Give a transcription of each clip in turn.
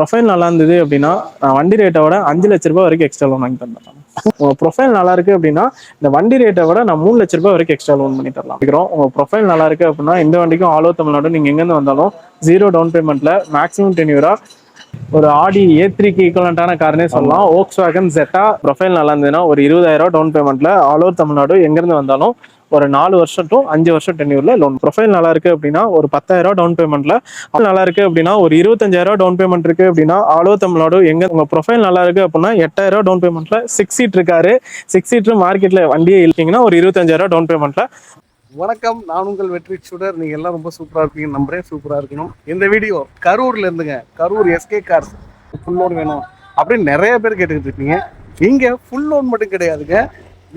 Profile நல்லா இருந்தது அப்படின்னா வண்டி ரேட்டை விட 5 லட்ச ரூபாய் வரைக்கும் எக்ஸ்ட்ரா லோன் வாங்கி தரலாம். உங்க ப்ரொஃபைல் நல்லா இருக்கு அப்படின்னா இந்த வண்டி ரேட்டை விட நான் 3 லட்ச ரூபாய் வரைக்கும் எக்ஸ்ட்ரா லோன் பண்ணி தரலாம். உங்க ப்ரொஃபைல் நல்லா இருக்கு அப்படின்னா இந்த வண்டிக்கும் ஆல் ஓவர் தமிழ்நாடு நீங்க எங்கேருந்து வந்தாலும் ஜீரோ டவுன் பேமெண்ட்ல மேக்ஸிமம் டென்யூரா ஒரு ஆடி A3க்கு ஈக்குவலண்டான கார்னே சொல்லலாம். Volkswagen Zeta ப்ரொஃபைல் நல்லா இருந்ததுன்னா ஒரு 20,000 டவுன் பேமெண்ட்ல ஆல் ஓவர் தமிழ்நாடு எங்கிருந்து வந்தாலும் ஒரு 4 வருஷம் டு 5 வருஷம் டென்யூர்ல லோன். ப்ரொஃபைல் நல்லா இருக்கு அப்படின்னா ஒரு 10,000 டவுன் பேமெண்ட்ல நல்லா இருக்கு அப்படின்னா ஒரு 25,000 டவுன் பேமெண்ட் இருக்கு அப்படின்னா ஆல் ஓவர் தமிழ்நாடு எங்க உங்க ப்ரொஃபைல் நல்லா இருக்கு அப்படின்னா 8,000 டவுன் பேமெண்ட்ல 6 சீட் இருக்காரு. 6 சீட்டர் மார்க்கெட்ல வண்டியே இருக்கீங்கன்னா ஒரு 25,000 டவுன் பேமெண்ட்ல. வணக்கம், நான் உங்கள் வெற்றி சுடர். நீங்கள் எல்லாம் ரொம்ப சூப்பராக இருப்பீங்க நம்புறேன். சூப்பராக இருக்கணும். இந்த வீடியோ கரூர்ல இருந்துங்க. Karur SK cars full loan வேணும் அப்படின்னு நிறைய பேர் கேட்டுக்கிட்டு இருக்கீங்க. இங்கே ஃபுல் லோன் மட்டும் கிடையாதுங்க,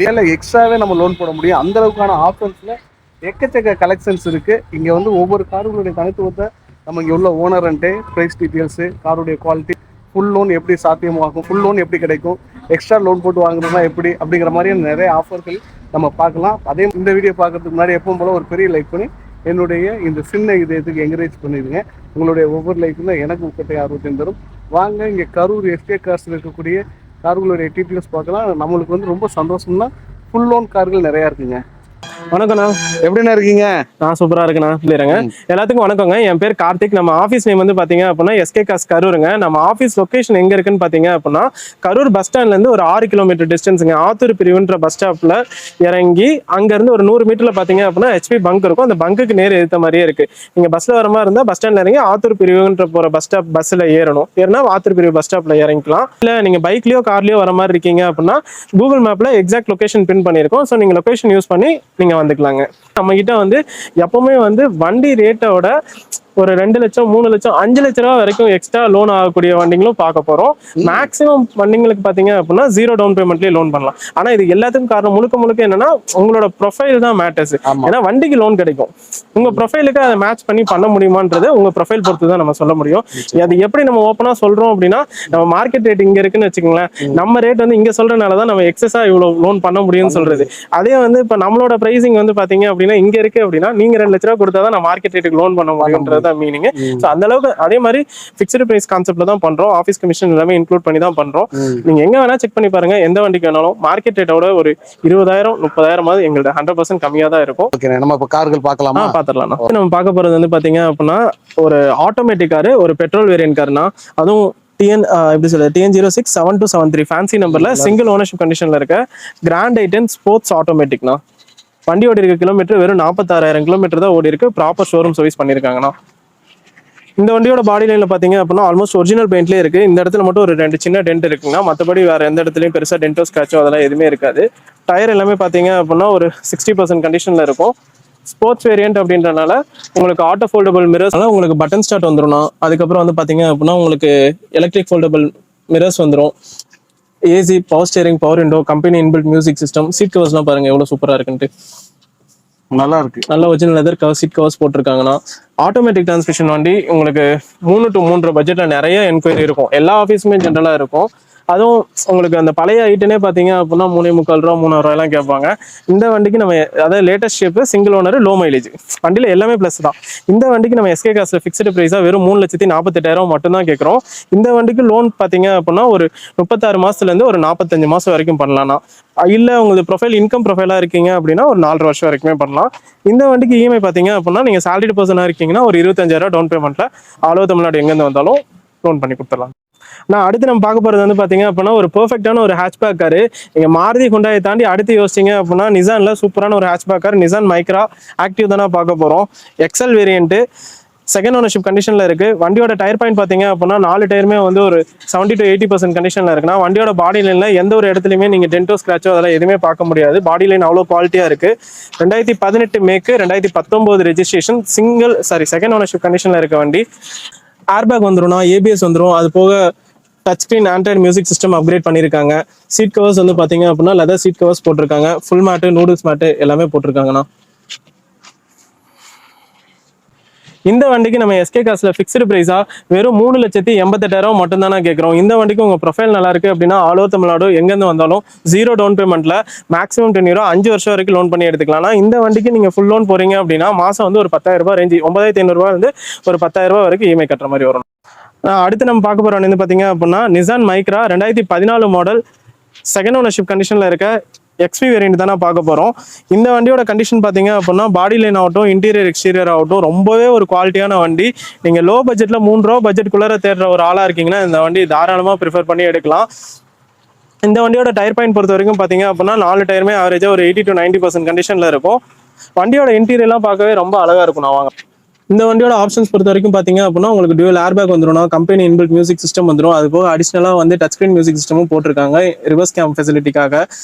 வேலை எக்ஸ்ட்ராவே நம்ம லோன் போட முடியும். அந்த அளவுக்கான ஆப்ஷன்ஸில் எக்கச்சக்க கலெக்ஷன்ஸ் இருக்குது. இங்கே வந்து ஒவ்வொரு காருடைய தனித்துவத்தை நம்ம இங்கே உள்ள ஓனர் அண்ட்டு ப்ரைஸ் டீட்டெயில்ஸு, காருடைய குவாலிட்டி, ஃபுல் லோன் எப்படி சாத்தியமாகும், ஃபுல் லோன் எப்படி கிடைக்கும், எக்ஸ்ட்ரா லோன் போட்டு வாங்குறதுனா எப்படி அப்படிங்கிற மாதிரியான நிறைய ஆஃபர்கள் நம்ம பார்க்கலாம். அதே இந்த வீடியோ பார்க்கறதுக்கு முன்னாடி எப்பவும் போல ஒரு பெரிய லைக் பண்ணி என்னுடைய இந்த சின்ன இதயத்துக்கு என்கரேஜ் பண்ணிடுங்க. உங்களுடைய ஒவ்வொரு லைக்கும் தான் எனக்கு ஊக்கத்தை ஆர்வத்தையும் தரும். வாங்க, இங்கே கரூர் எஸ்கே கார்ஸில் இருக்கக்கூடிய கார்களுடைய டீட்டெயில்ஸ் பார்க்கலாம். நம்மளுக்கு வந்து ரொம்ப சந்தோஷம்னா ஃபுல் லோன் கார்கள் நிறையா இருக்குங்க. வணக்கம்ண்ணா, எப்படிண்ணா இருக்கீங்க? நான் சூப்பரா இருக்குண்ணா. இல்லைங்க, எல்லாத்துக்கும் வணக்கங்க. என் பேர் கார்த்திக். நம்ம ஆஃபீஸ் நேம் வந்து பாத்தீங்க அப்படின்னா எஸ்கே கார்ஸ் கரூருங்க. நம்ம ஆஃபீஸ் லொகேஷன் எங்க இருக்குன்னு பாத்தீங்க அப்படின்னா கரூர் பஸ் ஸ்டாண்ட்ல இருந்து ஒரு 6 கிலோமீட்டர் டிஸ்டன்ஸுங்க. ஆத்தூர் பிரிவுன்ற பஸ் ஸ்டாப்ல இறங்கி அங்க இருந்து ஒரு 100 மீட்டர்ல பாத்தீங்க அப்படின்னா HP பங்க் இருக்கும். அந்த பங்குக்கு நேர் எடுத்த மாதிரியே இருக்கு. நீங்க பஸ்ல வர மாதிரி இருந்தா பஸ் ஸ்டாண்ட்ல இறங்கி ஆத்தூர் பிரிவுன்ற போற பஸ் ஸ்டாப் பஸ்ல ஏறினா ஆத்தூர் பிரிவு பஸ் ஸ்டாப்ல இறங்கிக்கலாம். இல்ல நீங்க பைக்லயோ கார்லயோ வர மாதிரி இருக்கீங்க அப்படின்னா கூகுள் மேப்ல எக்ஸாக்ட் லொகேஷன் பின் பண்ணிருக்கோம். ஸோ நீங்க லொகேஷன் யூஸ் பண்ணி நீங்க வந்துக்கலாங்க. நம்ம கிட்ட வந்து எப்பவுமே வந்து வண்டி ரேட்டோட ஒரு 2 லட்சம் 3 லட்சம் 5 லட்ச ரூபா வரைக்கும் எக்ஸ்ட்ரா லோன் ஆகக்கூடிய வண்டிங்களும் பார்க்க போறோம். மேக்ஸிமம் வண்டிங்களுக்கு பாத்தீங்க அப்படின்னா 0 டவுன் பேமெண்ட்லயே லோன் பண்ணலாம். ஆனா இது எல்லாத்துக்கும் காரணம் முழுக்க என்னன்னா உங்களோட ப்ரொஃபைல் தான் மேட்டர்ஸ். ஏன்னா வண்டிக்கு லோன் கிடைக்கும், உங்க ப்ரொஃபைலுக்கு அதை மேட்ச் பண்ணி பண்ண முடியுமான்றது உங்க ப்ரொஃபைல் பொறுத்து தான் நம்ம சொல்ல முடியும். அது எப்படி நம்ம ஓப்பனா சொல்றோம் அப்படின்னா நம்ம மார்க்கெட் ரேட் இங்க இருக்குன்னு வச்சுக்கோங்களேன், நம்ம ரேட் வந்து இங்க சொல்றதுனாலதான் நம்ம எக்ஸஸா இவ்வளவு லோன் பண்ண முடியும்னு சொல்றது. அதே வந்து இப்ப நம்மளோட பிரைசிங் வந்து பாத்தீங்க அப்படின்னா இங்க இருக்கு அப்படின்னா நீங்க 2 லட்ச ரூபா கொடுத்தாதான் நான் மார்க்கெட் ரேட்டுக்கு லோன் பண்ண முடியும்ன்றது மீனிங். சோ அந்த அளவுக்கு அதே மாதிரி ஃபிக்ஸ்டு பிரைஸ் கான்செப்ட்ல தான் பண்றோம். ஆபீஸ் கமிஷன் எல்லாமே இன்க்ளூட் பண்ணி தான் பண்றோம். நீங்க எங்க வேணா செக் பண்ணி பாருங்க, எந்த வண்டிக்கு வேணாலும் மார்க்கெட் ரேட்டோட ஒரு 20,000 30,000 எங்கள்ட்ட 100% கம்மியா தான் இருக்கும். நம்ம இப்ப கார்கள் பார்க்கலாமா? பாத்துடலாம். நம்ம பார்க்க போறது வந்து பாத்தீங்க அப்படின்னா ஒரு ஆட்டோமேட்டிக் காரு, ஒரு பெட்ரோல் வேரியன்ட் காருனா, அதுவும் TN06 7273 ஃபேன்சி நம்பர்ல சிங்கிள் ஓனர்ஷிப் கண்டிஷன்ல இருக்க கிராண்ட் i10 ஸ்போர்ட்ஸ் ஆட்டோமேட்டிக்னா. வண்டி ஓடி இருக்க கிலோமீட்டர் வெறும் 46,000 கிலோமீட்டர் தான் ஓடி இருக்கு. ப்ராப்பர் ஷோரூம் சர்வீஸ் பண்ணிருக்காங்கண்ணா. இந்த வண்டியோட பாடி லைன்ல பாத்தீங்க அப்படின்னா ஆல்மோஸ்ட் ஒரிஜினல் பெயிண்ட்லேயே இருக்கு. இந்த இடத்துல மட்டும் ஒரு 2 சின்ன டென்ட் இருக்குங்க. மற்றபடி வேற எந்த இடத்துலயும் பெருசா டென்டோ ஸ்கிராச்சோ அதெல்லாம் எதுவுமே இருக்காது. டயர் எல்லாமே பாத்தீங்க அப்படின்னா ஒரு 60% கண்டிஷன்ல இருக்கும். ஸ்போர்ட்ஸ் வேரியன்ட் அப்படின்றனால உங்களுக்கு ஆட்டோ ஃபோல்டபிள் மிரர்ஸ், உங்களுக்கு பட்டன் ஸ்டார்ட் வந்துடும். அதுக்கப்புறம் வந்து பாத்தீங்க அப்படின்னா உங்களுக்கு எலக்ட்ரிக் ஃபோல்டபிள் மிரர்ஸ் வந்துடும். AC, power steering, power window, company inbuilt music system, seat கவர்ஸ்லாம் பாருங்க எவ்வளவு சூப்பரா இருக்குன்ட்டு. நல்லா இருக்கு. நல்ல original leather cover seat covers போட்டிருக்காங்கன்னா. ஆட்டோமேட்டிக் டிரான்ஸ்மிஷன் வண்டி உங்களுக்கு 3 to 3.5 பட்ஜெட்ல நிறைய என்கொயரி இருக்கும். எல்லா ஆஃபீஸுமே ஜென்ரலா இருக்கும். அதுவும் உங்களுக்கு அந்த பழைய ஐட்டனே பாத்தீங்க அப்படின்னா 3.25 ரூபா 3,000 ரூபாயெல்லாம் கேட்பாங்க. இந்த வண்டிக்கு நம்ம அதாவது latest shape, single owner, low mileage, வண்டியில எல்லாமே பிளஸ் தான். இந்த வண்டிக்கு நம்ம எஸ்கே கார்ஸ்ல ஃபிக்ஸ்டு பிரைஸா வெறும் 3,48,000 மட்டும் தான் கேட்கறோம். இந்த வண்டிக்கு லோன் பாத்தீங்க அப்படின்னா ஒரு 36 மாசத்துல இருந்து ஒரு 45 மாசம் வரைக்கும் பண்ணலாம்னா. இல்ல உங்களுக்கு ப்ரொஃபைல் இன்கம் ப்ரொஃபைலா இருக்கீங்க அப்படின்னா ஒரு 4 வருஷம் வரைக்குமே பண்ணலாம். இந்த வண்டிக்கு இஎம்ஐ பாத்தீங்க அப்படின்னா நீங்க சாலரிட் பர்சனா இருக்கீங்கன்னா ஒரு 25,000 டவுன் பேமெண்ட்ல ஆல் ஓவர் தமிழ்நாடு எங்க இருந்து வந்தாலும் லோன் பண்ணி கொடுத்துடலாம். நான் அடுத்து நம்ம பார்க்க போறது வந்து பாத்தீங்க அப்படின்னா ஒரு பெர்ஃபெக்டான ஒரு ஹேட்ச்பேக் காரு. நீங்க மாருதி ஹுண்டாயை தாண்டி அடுத்து யோசிச்சீங்க அப்படின்னா நிசான்ல சூப்பரான ஒரு hatchback car Nissan Micra active தானே பார்க்க போறோம். எக்ஸல் வேரியன்ட், செகண்ட் ஓனர்ஷிப் கண்டிஷன்ல இருக்கு. வண்டியோட டயர் பாயிண்ட் பாத்தீங்க அப்படின்னா 4 டயருமே வந்து ஒரு 70 to 80% கண்டிஷன்ல இருக்குன்னா வண்டியோட பாடி லைன்ல எந்த ஒரு இடத்துலயுமே நீங்க டென்டோ ஸ்கிராச்சோ அதெல்லாம் எதுவுமே பார்க்க முடியாது. பாடி லைன் அவ்வளோ குவாலிட்டியா இருக்கு. 2018 மேக்கு, 2019 ரெஜிஸ்ட்ரேஷன், செகண்ட் ஓனர்ஷிப் கண்டிஷன்ல இருக்க வண்டி. ஏர்பேக் வந்துடும், ABS வந்துடும். அது போக touch screen Android music system upgrade பண்ணிருக்காங்க. சீட் கவர்ஸ் வந்து பாத்தீங்க அப்படின்னா லெதர் சீட் கவர்ஸ் போட்டிருக்காங்க. ஃபுல் மேட்டு, நூடுல்ஸ் மேட்டு எல்லாமே போட்டிருக்காங்கண்ணா. இந்த வண்டிக்கு நம்ம எஸ்கே கார்ஸ்ல ஃபிக்ஸ்டு பிரைஸா வெறும் 3,88,000 மட்டும் தானே கேட்கறோம். இந்த வண்டிக்கு உங்க ப்ரொஃபைல் நல்லா இருக்கு அப்படின்னா ஆல் ஓவர் தமிழ்நாடு எங்க இருந்து வந்தாலும் 0 டவுன் பேமெண்ட்ல மேக்ஸிமம் டென்யூரா 5 வருஷம் வரைக்கும் லோன் பண்ணி எடுத்துக்கலாம். இந்த வண்டிக்கு நீங்க ஃபுல் லோன் போறீங்க அப்படின்னா மாசம் வந்து ஒரு 10,000 ரூபாய் ரேஞ்ச், 9,500 ரூபாய் இருந்து ஒரு 10,000 ரூபாய் வரைக்கும் இஎம்ஐ கட்டுற மாதிரி வரும். அடுத்து நம்ம பார்க்க போகிற வண்டி வந்து பார்த்தீங்க அப்படின்னா Nissan Micra 2014 model second ownership கண்டிஷனில் இருக்க எக்ஸ்பி வேரியன்ட் தானே பார்க்க போகிறோம். இந்த வண்டியோட கண்டிஷன் பார்த்தீங்க அப்படின்னா பாடி லைன் ஆகட்டும் இன்டீரியர் எக்ஸ்டீரியர் ஆகட்டும் ரொம்பவே ஒரு குவாலிட்டியான வண்டி. நீங்கள் லோ பட்ஜெட்டில் 3 ரூபா பட்ஜெட்டுக்குள்ளே தேடுற ஒரு ஆளாக இருக்கீங்கன்னா இந்த வண்டி தாராளமாக ப்ரிஃபர் பண்ணி எடுக்கலாம். இந்த வண்டியோட டயர் பாயிண்ட் பொறுத்த வரைக்கும் பார்த்தீங்க அப்படின்னா 4 டயருமே ஆவரேஜாக ஒரு 80 to 90% கண்டிஷனில் இருக்கும். வண்டியோட இன்டீரியர்லாம் பார்க்கவே ரொம்ப அழகாக இருக்கும். நான் வாங்க இந்த வண்டியோட ஆப்ஷன்ஸ் பொறுத்த வரைக்கும் பார்த்தீங்க அப்படின்னா உங்களுக்கு டியூவல் ஏர்பேக் வந்துடும், கம்பெனி இன்பில்ட் மியூசிக் சிஸ்டம் வந்துடும். அது போக அடிஷனலாக வந்து டச் ஸ்க்ரீன் மியூசிக் சிஸ்டமும் போட்டிருக்காங்க ரிவர்ஸ் கேம் ஃபெசிலிட்டிக்காக.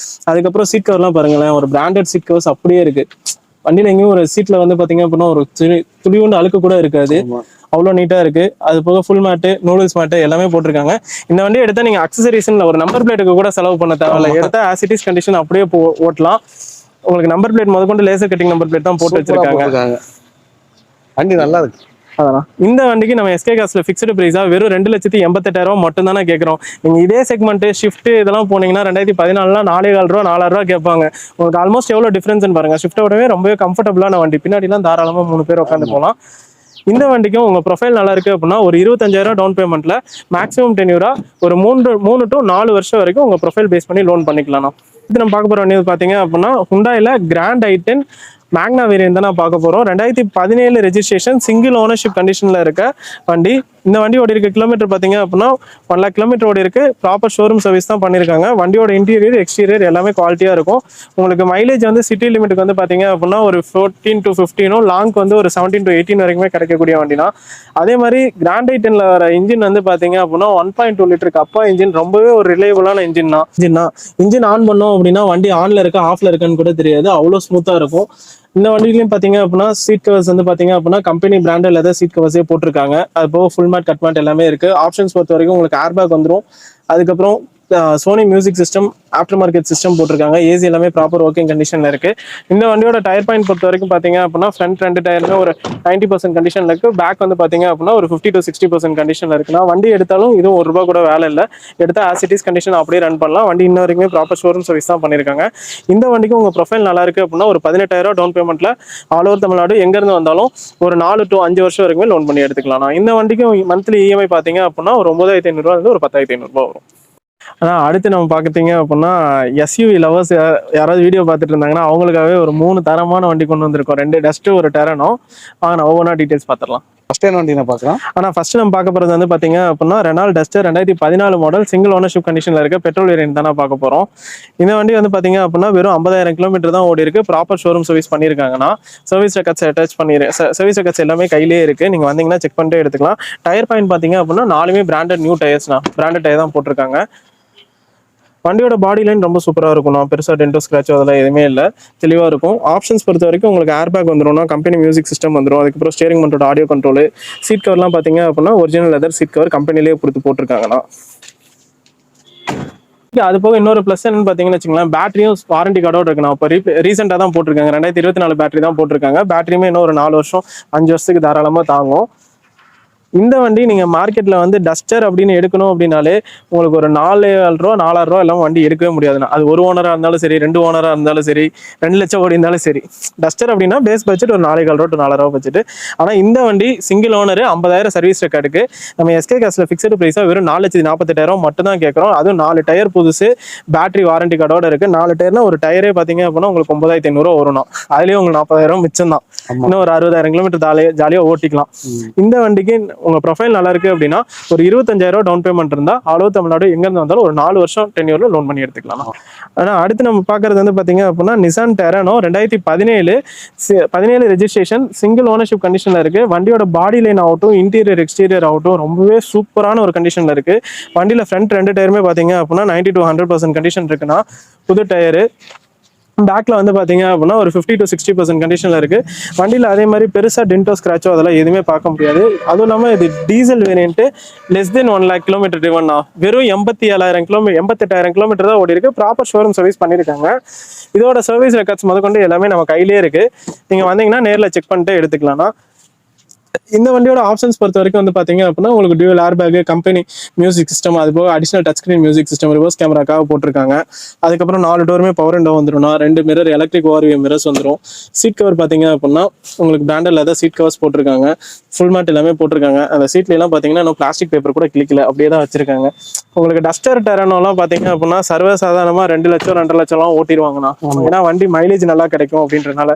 அதுக்கப்புறம் சீட் கவர்லாம் பாருங்களேன், ஒரு பிராண்டட் சீட் கவர்ஸ் அப்படியே இருக்கு. வண்டியில் எங்கேயும் ஒரு சீட்டில் வந்து பார்த்தீங்க அப்படின்னா ஒரு துளிவுண்டு அழுக்கு கூட இருக்காது, அவ்வளோ நீட்டாக இருக்கு. அது போக ஃபுல் மேட்டு நூடுல்ஸ் மேட்டு எல்லாமே போட்டிருக்காங்க. இந்த வண்டியை எடுத்தால் நீங்கள் அக்சசரிஸ்ல ஒரு நம்பர் பிளேட்டுக்கு கூட செலவு பண்ண தேவையில்லை. எடுத்தால் ஆசிட்டிஸ் கண்டிஷன் அப்படியே ஓட்டலாம். உங்களுக்கு நம்பர் பிளேட் முதற்கொண்டு லேசர் கட்டிங் நம்பர் பிளேட் தான் போட்டு வச்சிருக்காங்க. வண்டி நல்லா இருக்கு. அதான் இந்த வண்டிக்கு நம்ம எஸ்கே காஸ்ட்ல ஃபிக்ஸ்டு பிரைஸா வெறும் 2,88,000 மட்டும் தானே கேட்குறோம். நீங்கள் இதே செக்மெண்ட் ஷிஃப்ட் இதெல்லாம் போனீங்கன்னா 2014 4,400 ரூபா 4,000 ரூபா கேட்பாங்க. உங்களுக்கு ஆல்மோஸ்ட் எவ்வளோ டிஃபரன்ஸ்னு பாருங்க. ஷிஃப்ட்டோடவே ரொம்பவே கம்ஃபர்டபுளான வண்டி, பின்னாடிலாம் தாராளமாக 3 பேர் உட்காந்து போகலாம். இந்த வண்டிக்கும் உங்க ப்ரொஃபைல் நல்லா இருக்கு அப்படின்னா ஒரு 25,000 டவுன் பேமெண்ட்ல மேக்ஸிமம் டென்யூரா ஒரு 3 to 4 வருஷம் வரைக்கும் உங்க ப்ரொஃபைல் பேஸ் பண்ணி லோன் பண்ணிக்கலாம். இது நம்ம பார்க்க போற வண்டி பார்த்தீங்க அப்படின்னா ஹுண்டாயில கிராண்ட் i10 மேக்னா வேரியன்ட் தான் நான் பார்க்க போறோம். 2017 ரெஜிஸ்ட்ரேஷன் சிங்கிள் ஓனர்ஷிப் கண்டிஷன்ல இருக்க வண்டி. இந்த வண்டி ஓடி இருக்க கிலோமீட்டர் பார்த்தீங்க அப்படின்னா 1 lakh கிலோமீட்டர் ஓடி இருக்கு. ப்ராப்பர் ஷோரூம் சர்வீஸ் தான் பண்ணியிருக்காங்க. வண்டியோட இன்டீரியர் எக்ஸ்டீரியர் எல்லாமே குவாலிட்டியா இருக்கும். உங்களுக்கு மைலேஜ் வந்து சிட்டி லிமிட்டுக்கு வந்து பார்த்தீங்க அப்படின்னா ஒரு 14 to 15, லாங்க்கு வந்து ஒரு 17 to 18 வரைக்குமே கிடைக்கக்கூடிய வண்டி தான். அதே மாதிரி கிராண்ட் i10ல வர இன்ஜின் வந்து பார்த்தீங்க அப்படின்னா 1.2 லிட்டருக்கு அப்பா இன்ஜின், ரொம்பவே ஒரு ரிலையபிளான இன்ஜின் தான். இன்ஜின் ஆன் பண்ணோம் அப்படின்னா வண்டி ஆன்ல இருக்க ஆஃப்ல இருக்குன்னு கூட தெரியாது, அவ்வளோ ஸ்மூத்தா இருக்கும். இந்த வண்டிலையும் பார்த்தீங்க அப்படின்னா சீட் கவர்ஸ் வந்து பார்த்தீங்க அப்படின்னா கம்பெனி பிராண்டட் லெதர் சீட் கவர்ஸே போட்டிருக்காங்க. அது போக ஃபுல் மேட் கட் மேட் எல்லாமே இருக்கு. ஆப்ஷன்ஸ் பொறுத்த வரைக்கும் உங்களுக்கு ஏர்பேக் வந்துடும். அதுக்கப்புறம் Sony music system after market system போட்டிருக்காங்க. ஏசி எல்லாமே ப்ராப்பர் ஒர்க்கிங் கண்டிஷன்ல இருக்கு. இந்த வண்டியோட டயர் பாயிண்ட் பொறுத்த வரைக்கும் பார்த்தீங்க அப்படின்னா ஃப்ரண்ட் 2 டயருமே ஒரு 90% கண்டிஷன்ல இருக்கு. பேக் வந்து பார்த்தீங்க அப்படின்னா ஒரு 50 to 60% கண்டிஷன்ல இருக்குன்னா வண்டி எடுத்தாலும் இதுவும் ₹1 கூட வேலை இல்லை. எடுத்தா ஆசிட்டிஸ் கண்டிஷன் அப்படியே ரன் பண்ணலாம். வண்டி இன்ன வரைக்குமே ப்ராப்பர் ஷோரூம் சர்வீஸ் தான் பண்ணியிருக்காங்க. இந்த வண்டிக்கு உங்க ப்ரொஃபைல் நல்லா இருக்கு அப்படின்னா ஒரு 18,000 டவுன் பேமெண்ட்ல ஆல் ஓவர் தமிழ்நாடு எங்க இருந்து வந்தாலும் ஒரு 4 to 5 வருஷம் வரைக்குமே லோன் பண்ணி எடுத்துக்கலாம். இந்த வண்டிக்கு மந்த்லி இஎம்ஐ பார்த்தீங்க அப்படின்னா ஒரு 9,500 இருந்து ஒரு 10,500 வரும். ஆனால் அடுத்து நம்ம பார்க்குறீங்க அப்படின்னா எஸ்யூவி லவர்ஸ் யாராவது வீடியோ பார்த்துட்டு இருந்தாங்கன்னா அவங்களுக்காகவே ஒரு 3 தரமான வண்டி கொண்டு வந்திருக்கோம். 2 டஸ்ட்டு ஒரு டெரனோ. நான் ஒவ்வொன்றா டீட்டெயில்ஸ் பார்த்துடலாம். ஃபர்ஸ்ட் என்ன வண்டி நான் பார்க்கலாம். ஆனால் ஃபர்ஸ்ட் நம்ம பார்க்க போகிறது வந்து பார்த்தீங்க அப்படின்னா Renault Duster 2014 model single ownership கண்டிஷனில் இருக்க பெட்ரோல் வேரியன்ட் தான் பார்க்க போகிறோம். இந்த வண்டி வந்து பார்த்தீங்க அப்படின்னா வெறும் 50,000 கிலோமீட்டர் தான் ஓடி இருக்கு. ப்ராப்பர் ஷோரூம் சர்வீஸ் பண்ணியிருக்காங்கன்னா service records attach service records எல்லாமே கையிலே இருக்கு. நீங்கள் வந்தீங்கன்னா செக் பண்ணிட்டு எடுத்துக்கலாம். டயர் பாயிண்ட் பார்த்தீங்க அப்படின்னா 4மே பிராண்டட் நியூ டயர்ஸ்னா பிராண்டட் டயர் தான் போட்டிருக்காங்க. வண்டியோட பாடி லைன் ரொம்ப சூப்பராக இருக்கும். பெருசாக டென்டோ ஸ்க்ராச்சோ அதெல்லாம் எதுவுமே இல்லை, தெளிவாக இருக்கும். ஆப்ஷன்ஸ் பொறுத்த வரைக்கும் உங்களுக்கு ஏர்பேக் வந்துடும், கம்பெனி மியூசிக் சிஸ்டம் வந்துடும். அதுக்கப்புறம் steering mounted audio control. Seat கவர்லாம் பார்த்தீங்க அப்படின்னா ஒரிஜினல் லெதர் சீட் கவர் கம்பெனிலேயே போட்டிருக்காங்கன்னா. அது போக இன்னொரு ப்ளஸ் என்னன்னு பார்த்தீங்கன்னு வச்சுக்கலாம், பேட்டரியும் வாரண்டி கார்டோட இருக்கு. நான் இப்போ ரீசெண்டாக தான் போட்டிருக்காங்க, 2024 பேட்டரி தான் போட்டிருக்காங்க. பேட்டரியுமே இன்னும் ஒரு 4 வருஷம் 5 வருஷத்துக்கு தாராளமாக தாங்கும். இந்த வண்டி நீங்கள் மார்க்கெட்டில் வந்து டஸ்டர் அப்படின்னு எடுக்கணும் அப்படின்னாலே உங்களுக்கு ஒரு 4,000 ரூபா 4,000 ரூபா எல்லாம் வண்டி எடுக்கவே முடியாதுண்ணா. அது 1 ஓனராக இருந்தாலும் சரி, 2 ஓனராக இருந்தாலும் சரி, 2 லட்சம் ஓடி இருந்தாலும் சரி. டஸ்டர் அப்படின்னா பேஸ் பட்ஜெட் ஒரு 4,000 ரூபா to 4,000 ரூபா பட்ஜெட். ஆனால் இந்த வண்டி சிங்கிள் ஓனர் 50,000 சர்வீஸ் ரெக்கார்டுக்கு நம்ம எஸ்கே காஸ்ட்ல ஃபிக்ஸ்டு ப்ரைஸாக வெறும் 4,48,000 மட்டும் தான் கேட்குறோம். அதுவும் 4 டயர் புதுசு, பேட்டரி வாரண்டி கார்டோட இருக்கு. 4 டயர்னா ஒரு டயரே பார்த்தீங்க அப்படின்னா உங்களுக்கு 9,500 வரணும். அதுலேயும் உங்களுக்கு 40,000 மிச்சம் தான். இன்னும் ஒரு 60,000 கிலோமீட்டர் ஜாலியாக ஓட்டிக்கலாம். இந்த வண்டிக்கு உங்க ப்ரொஃபைல் நல்லா இருக்கு அப்படின்னா ஒரு 25,000 டவுன் பேமெண்ட் இருந்தா ஆல் ஓவர் தமிழ்நாடு எங்க இருந்து வந்தாலும் ஒரு 4 வருஷம் டென்யூர்ல லோன் பண்ணி எடுத்துக்கலாம். ஆனா அடுத்து நம்ம பாக்குறது வந்து பாத்தீங்க அப்படின்னா நிசான் டெரனோ 2017 ரெஜிஸ்ட்ரேஷன் சிங்கிள் ஓனர்ஷிப் கண்டிஷன்ல இருக்கு. வண்டியோட பாடி லைன் ஆகட்டும் இன்டீரியர் எக்ஸ்டீரியர் ஆகட்டும் ரொம்பவே சூப்பரான ஒரு கண்டிஷன்ல இருக்கு. வண்டியில ஃப்ரண்ட் 2 டயருமே பாத்தீங்க அப்படின்னா 90 to 100% கண்டிஷன் இருக்குன்னா புது டயரு. பேக்ல வந்து பாத்தீங்க அப்படின்னா ஒரு 50 to 60% கண்டிஷன்ல இருக்கு. வண்டியில அதே மாதிரி பெருசா டென்டோ ஸ்கிராச்சோ அதெல்லாம் எதுவுமே பார்க்க முடியாது. அதுவும் இல்லாம இது diesel variant, less than 1 lakh kilometre driven. வெறும் 88,000 கிலோமீட்டர் தான் ஓடி இருக்கு. ப்ராப்பர் ஷோரூம் சர்வீஸ் பண்ணிருக்காங்க. இதோட சர்வீஸ் ரெக்கார்ட்ஸ் முதற்கொண்டு எல்லாமே நம்ம கையிலே இருக்கு. நீங்க வந்தீங்கன்னா நேரில் செக் பண்ணிட்டு எடுத்துக்கலாம். இந்த வண்டியோட ஆப்ஷன்ஸ் பொறுத்த வரைக்கும் வந்து பாத்தீங்க அப்படின்னா உங்களுக்கு dual air bag, company music system, அது போக additional touch screen music system, reverse கேமராக்காக போட்டிருக்காங்க. அதுக்கப்புறம் 4 டோருமே பவர் விண்டோ வந்துடும், 2 மிரர் எலக்ட்ரிக் ஓஆர்வி மிரர்ஸ் வந்துடும். சீட் கவர் பாத்தீங்க அப்படின்னா உங்களுக்கு பிராண்டட் லெதர் சீட் கவர்ஸ் போட்டிருக்காங்க, ஃபுல் மேட் எல்லாமே போட்டிருக்காங்க. அந்த சீட்ல எல்லாம் பாத்தீங்கன்னா இன்னும் பிளாஸ்டிக் பேப்பர் கூட கிளிக்கல, அப்படியே தான் வச்சிருக்காங்க. உங்களுக்கு டஸ்டர் டெரானோலாம் பாத்தீங்க அப்படின்னா சர்வசாதாரணமா 2 லட்சம் 2.5 லட்சம்லாம் ஓட்டிடுவாங்கண்ணா. ஏன்னா வண்டி மைலேஜ் நல்லா கிடைக்கும் அப்படின்றனால.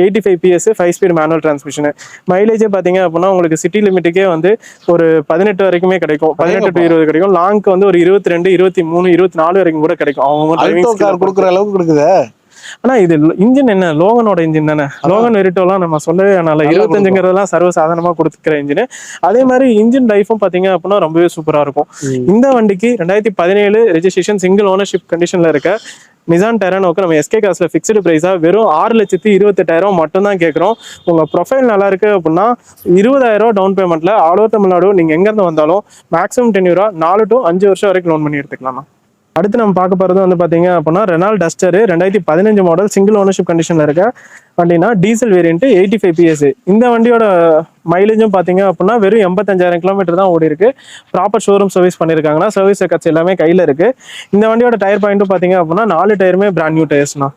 85 PS 5 ஸ்பீட் மேனுவல் டிரான்ஸ்மிஷன். மைலேஜே பாத்தீங்க அப்படின்னா உங்களுக்கு சிட்டி லிமிட்டுக்கே வந்து ஒரு 18 வரைக்குமே கிடைக்கும், 18 to 20 கிடைக்கும். லாங்க்கு வந்து ஒரு 22, 23, 24 வரைக்கும் கூட கிடைக்கும். அவங்க கொடுக்குற அளவுக்கு கொடுக்குது. ஆனா இது இன்ஜின் என்ன லோகனோட இன்ஜின் தானே. லோகன் வெரிட்டோலாம் நம்ம சொல்லவே வேணாம், 25ங்கிறதெல்லாம் சர்வசாதாரணமா கொடுத்துக்கிற இன்ஜின். அதே மாதிரி இன்ஜின் லைஃபும் பாத்தீங்க அப்படின்னா ரொம்பவே சூப்பரா இருக்கும். இந்த வண்டிக்கு 2017 ரெஜிஸ்ட்ரேஷன், சிங்கிள் ஓனர்ஷிப் கண்டிஷன்ல இருக்க நிசான் டெரானோக்கு நம்ம எஸ்கே காஸ்ல ஃபிக்ஸ்டு பிரைஸா வெறும் 6,28,000 மட்டும் தான் கேட்குறோம். உங்க ப்ரொஃபைல் நல்லா இருக்கு அப்படின்னா 20,000 டவுன் பேமெண்ட்ல ஆல் ஓவர் தமிழ்நாடு நீங்க எங்க இருந்து வந்தாலும் மேக்ஸிமம் டென்யூரா 4 to 5 வருஷம் வரைக்கும் லோன் பண்ணி எடுத்துக்கலாம். அடுத்து நம்ம பார்க்க போறது வந்து பாத்தீங்க அப்படின்னா Renault Duster 2015 model, single ownership கண்டிஷன்ல இருக்க வண்டினா டீசல் வேரியன்ட், 85 PS. இந்த வண்டியோட மைலேஜும் பாத்தீங்க அப்படின்னா வெறும் 85,000 கிலோமீட்டர் தான் ஓடி இருக்கு. ப்ராப்பர் ஷோரூம் சர்வீஸ் பண்ணிருக்காங்கன்னா, சர்வீஸ் ரெக்கார்ட்ஸ் எல்லாமே கையில இருக்கு. இந்த வண்டியோட டயர் பாயிண்ட்டும் பாத்தீங்க அப்படின்னா 4 டயருமே பிராண்ட் நியூ டயர்ஸ்னா,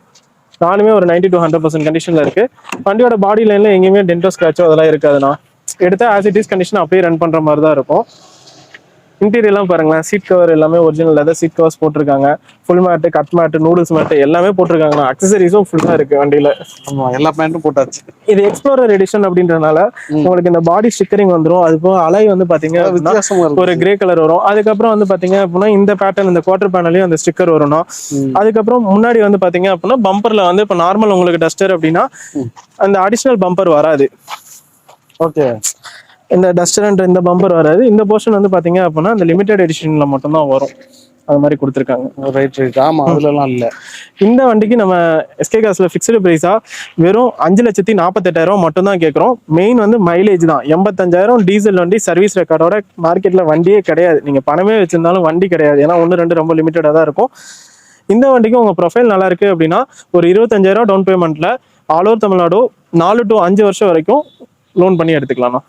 4மே ஒரு 90 to 100% கண்டிஷன்ல இருக்கு. வண்டியோட பாடி லைன்ல எங்கேயுமே டென்டோ ஸ்கிராச்சோ அதெல்லாம் இருக்காதுண்ணா. எடுத்தா ஆஸ் இட் இஸ் கண்டிஷன் அப்படியே ரன் பண்ற மாதிரி தான் இருக்கும். இன்டீரியர்லாம் பாருங்களேன், சீட் கவர் எல்லாமே ஒரிஜினல் லெதர் சீட் கவர்ஸ் போட்டிருக்காங்க. Full mat, cut mat, noodles mat எல்லாமே போட்டிருக்காங்கண்ணா. அக்சசரிஸும் ஃபுல்லா இருக்கு வண்டியில. ஆமா, எல்லா பேண்ட்டும் போட்டாச்சு. இது எக்ஸ்ப்ளோரர் எடிஷன் அப்படின்றனால உங்களுக்கு இந்த பாடி ஸ்டிக்கரிங் வந்துடும். அது போக அலை வந்து பாத்தீங்க வித்தியாசமா ஒரு கிரே கலர் வரும். அதுக்கப்புறம் வந்து பாத்தீங்க அப்படின்னா இந்த பேட்டர்ன், இந்த குவார்டர் பேனலையும் அந்த ஸ்டிக்கர் வரணும். அதுக்கப்புறம் முன்னாடி வந்து பாத்தீங்க அப்படின்னா பம்பர்ல வந்து இப்ப நார்மல் உங்களுக்கு டஸ்டர் அப்படின்னா அந்த அடிஷனல் பம்பர் வராது. ஓகே, இந்த டஸ்டர் இந்த பம்பர் வராது. இந்த போர்ஷன் வந்து பாத்தீங்க அப்படின்னா இந்த லிமிடெட் எடிஷன்ல மட்டும் தான் வரும். அது மாதிரி கொடுத்துருக்காங்க. Right right. ஆமா, அதுலலாம் இல்ல. இந்த வண்டிக்கு நம்ம எஸ்கே காஸ்ல ஃபிக்ஸ்டு பிரைஸா வெறும் 5,48,000 மட்டும் தான் கேட்குறோம். மெயின் வந்து மைலேஜ் தான். 85,000 டீசல் வண்டி, சர்வீஸ் ரெக்கார்டோட மார்க்கெட்ல வண்டியே கிடையாது. நீங்க பணமே வச்சிருந்தாலும் வண்டி கிடையாது. ஏன்னா 1, 2 ரொம்ப லிமிட்டடா தான் இருக்கும். இந்த வண்டிக்கு உங்க ப்ரொஃபைல் நல்லா இருக்கு அப்படின்னா ஒரு 25,000 டவுன் பேமெண்ட்ல ஆல் ஓவர் தமிழ்நாடு 4 to 5 வருஷம் வரைக்கும் லோன் பண்ணி எடுத்துக்கலாம்.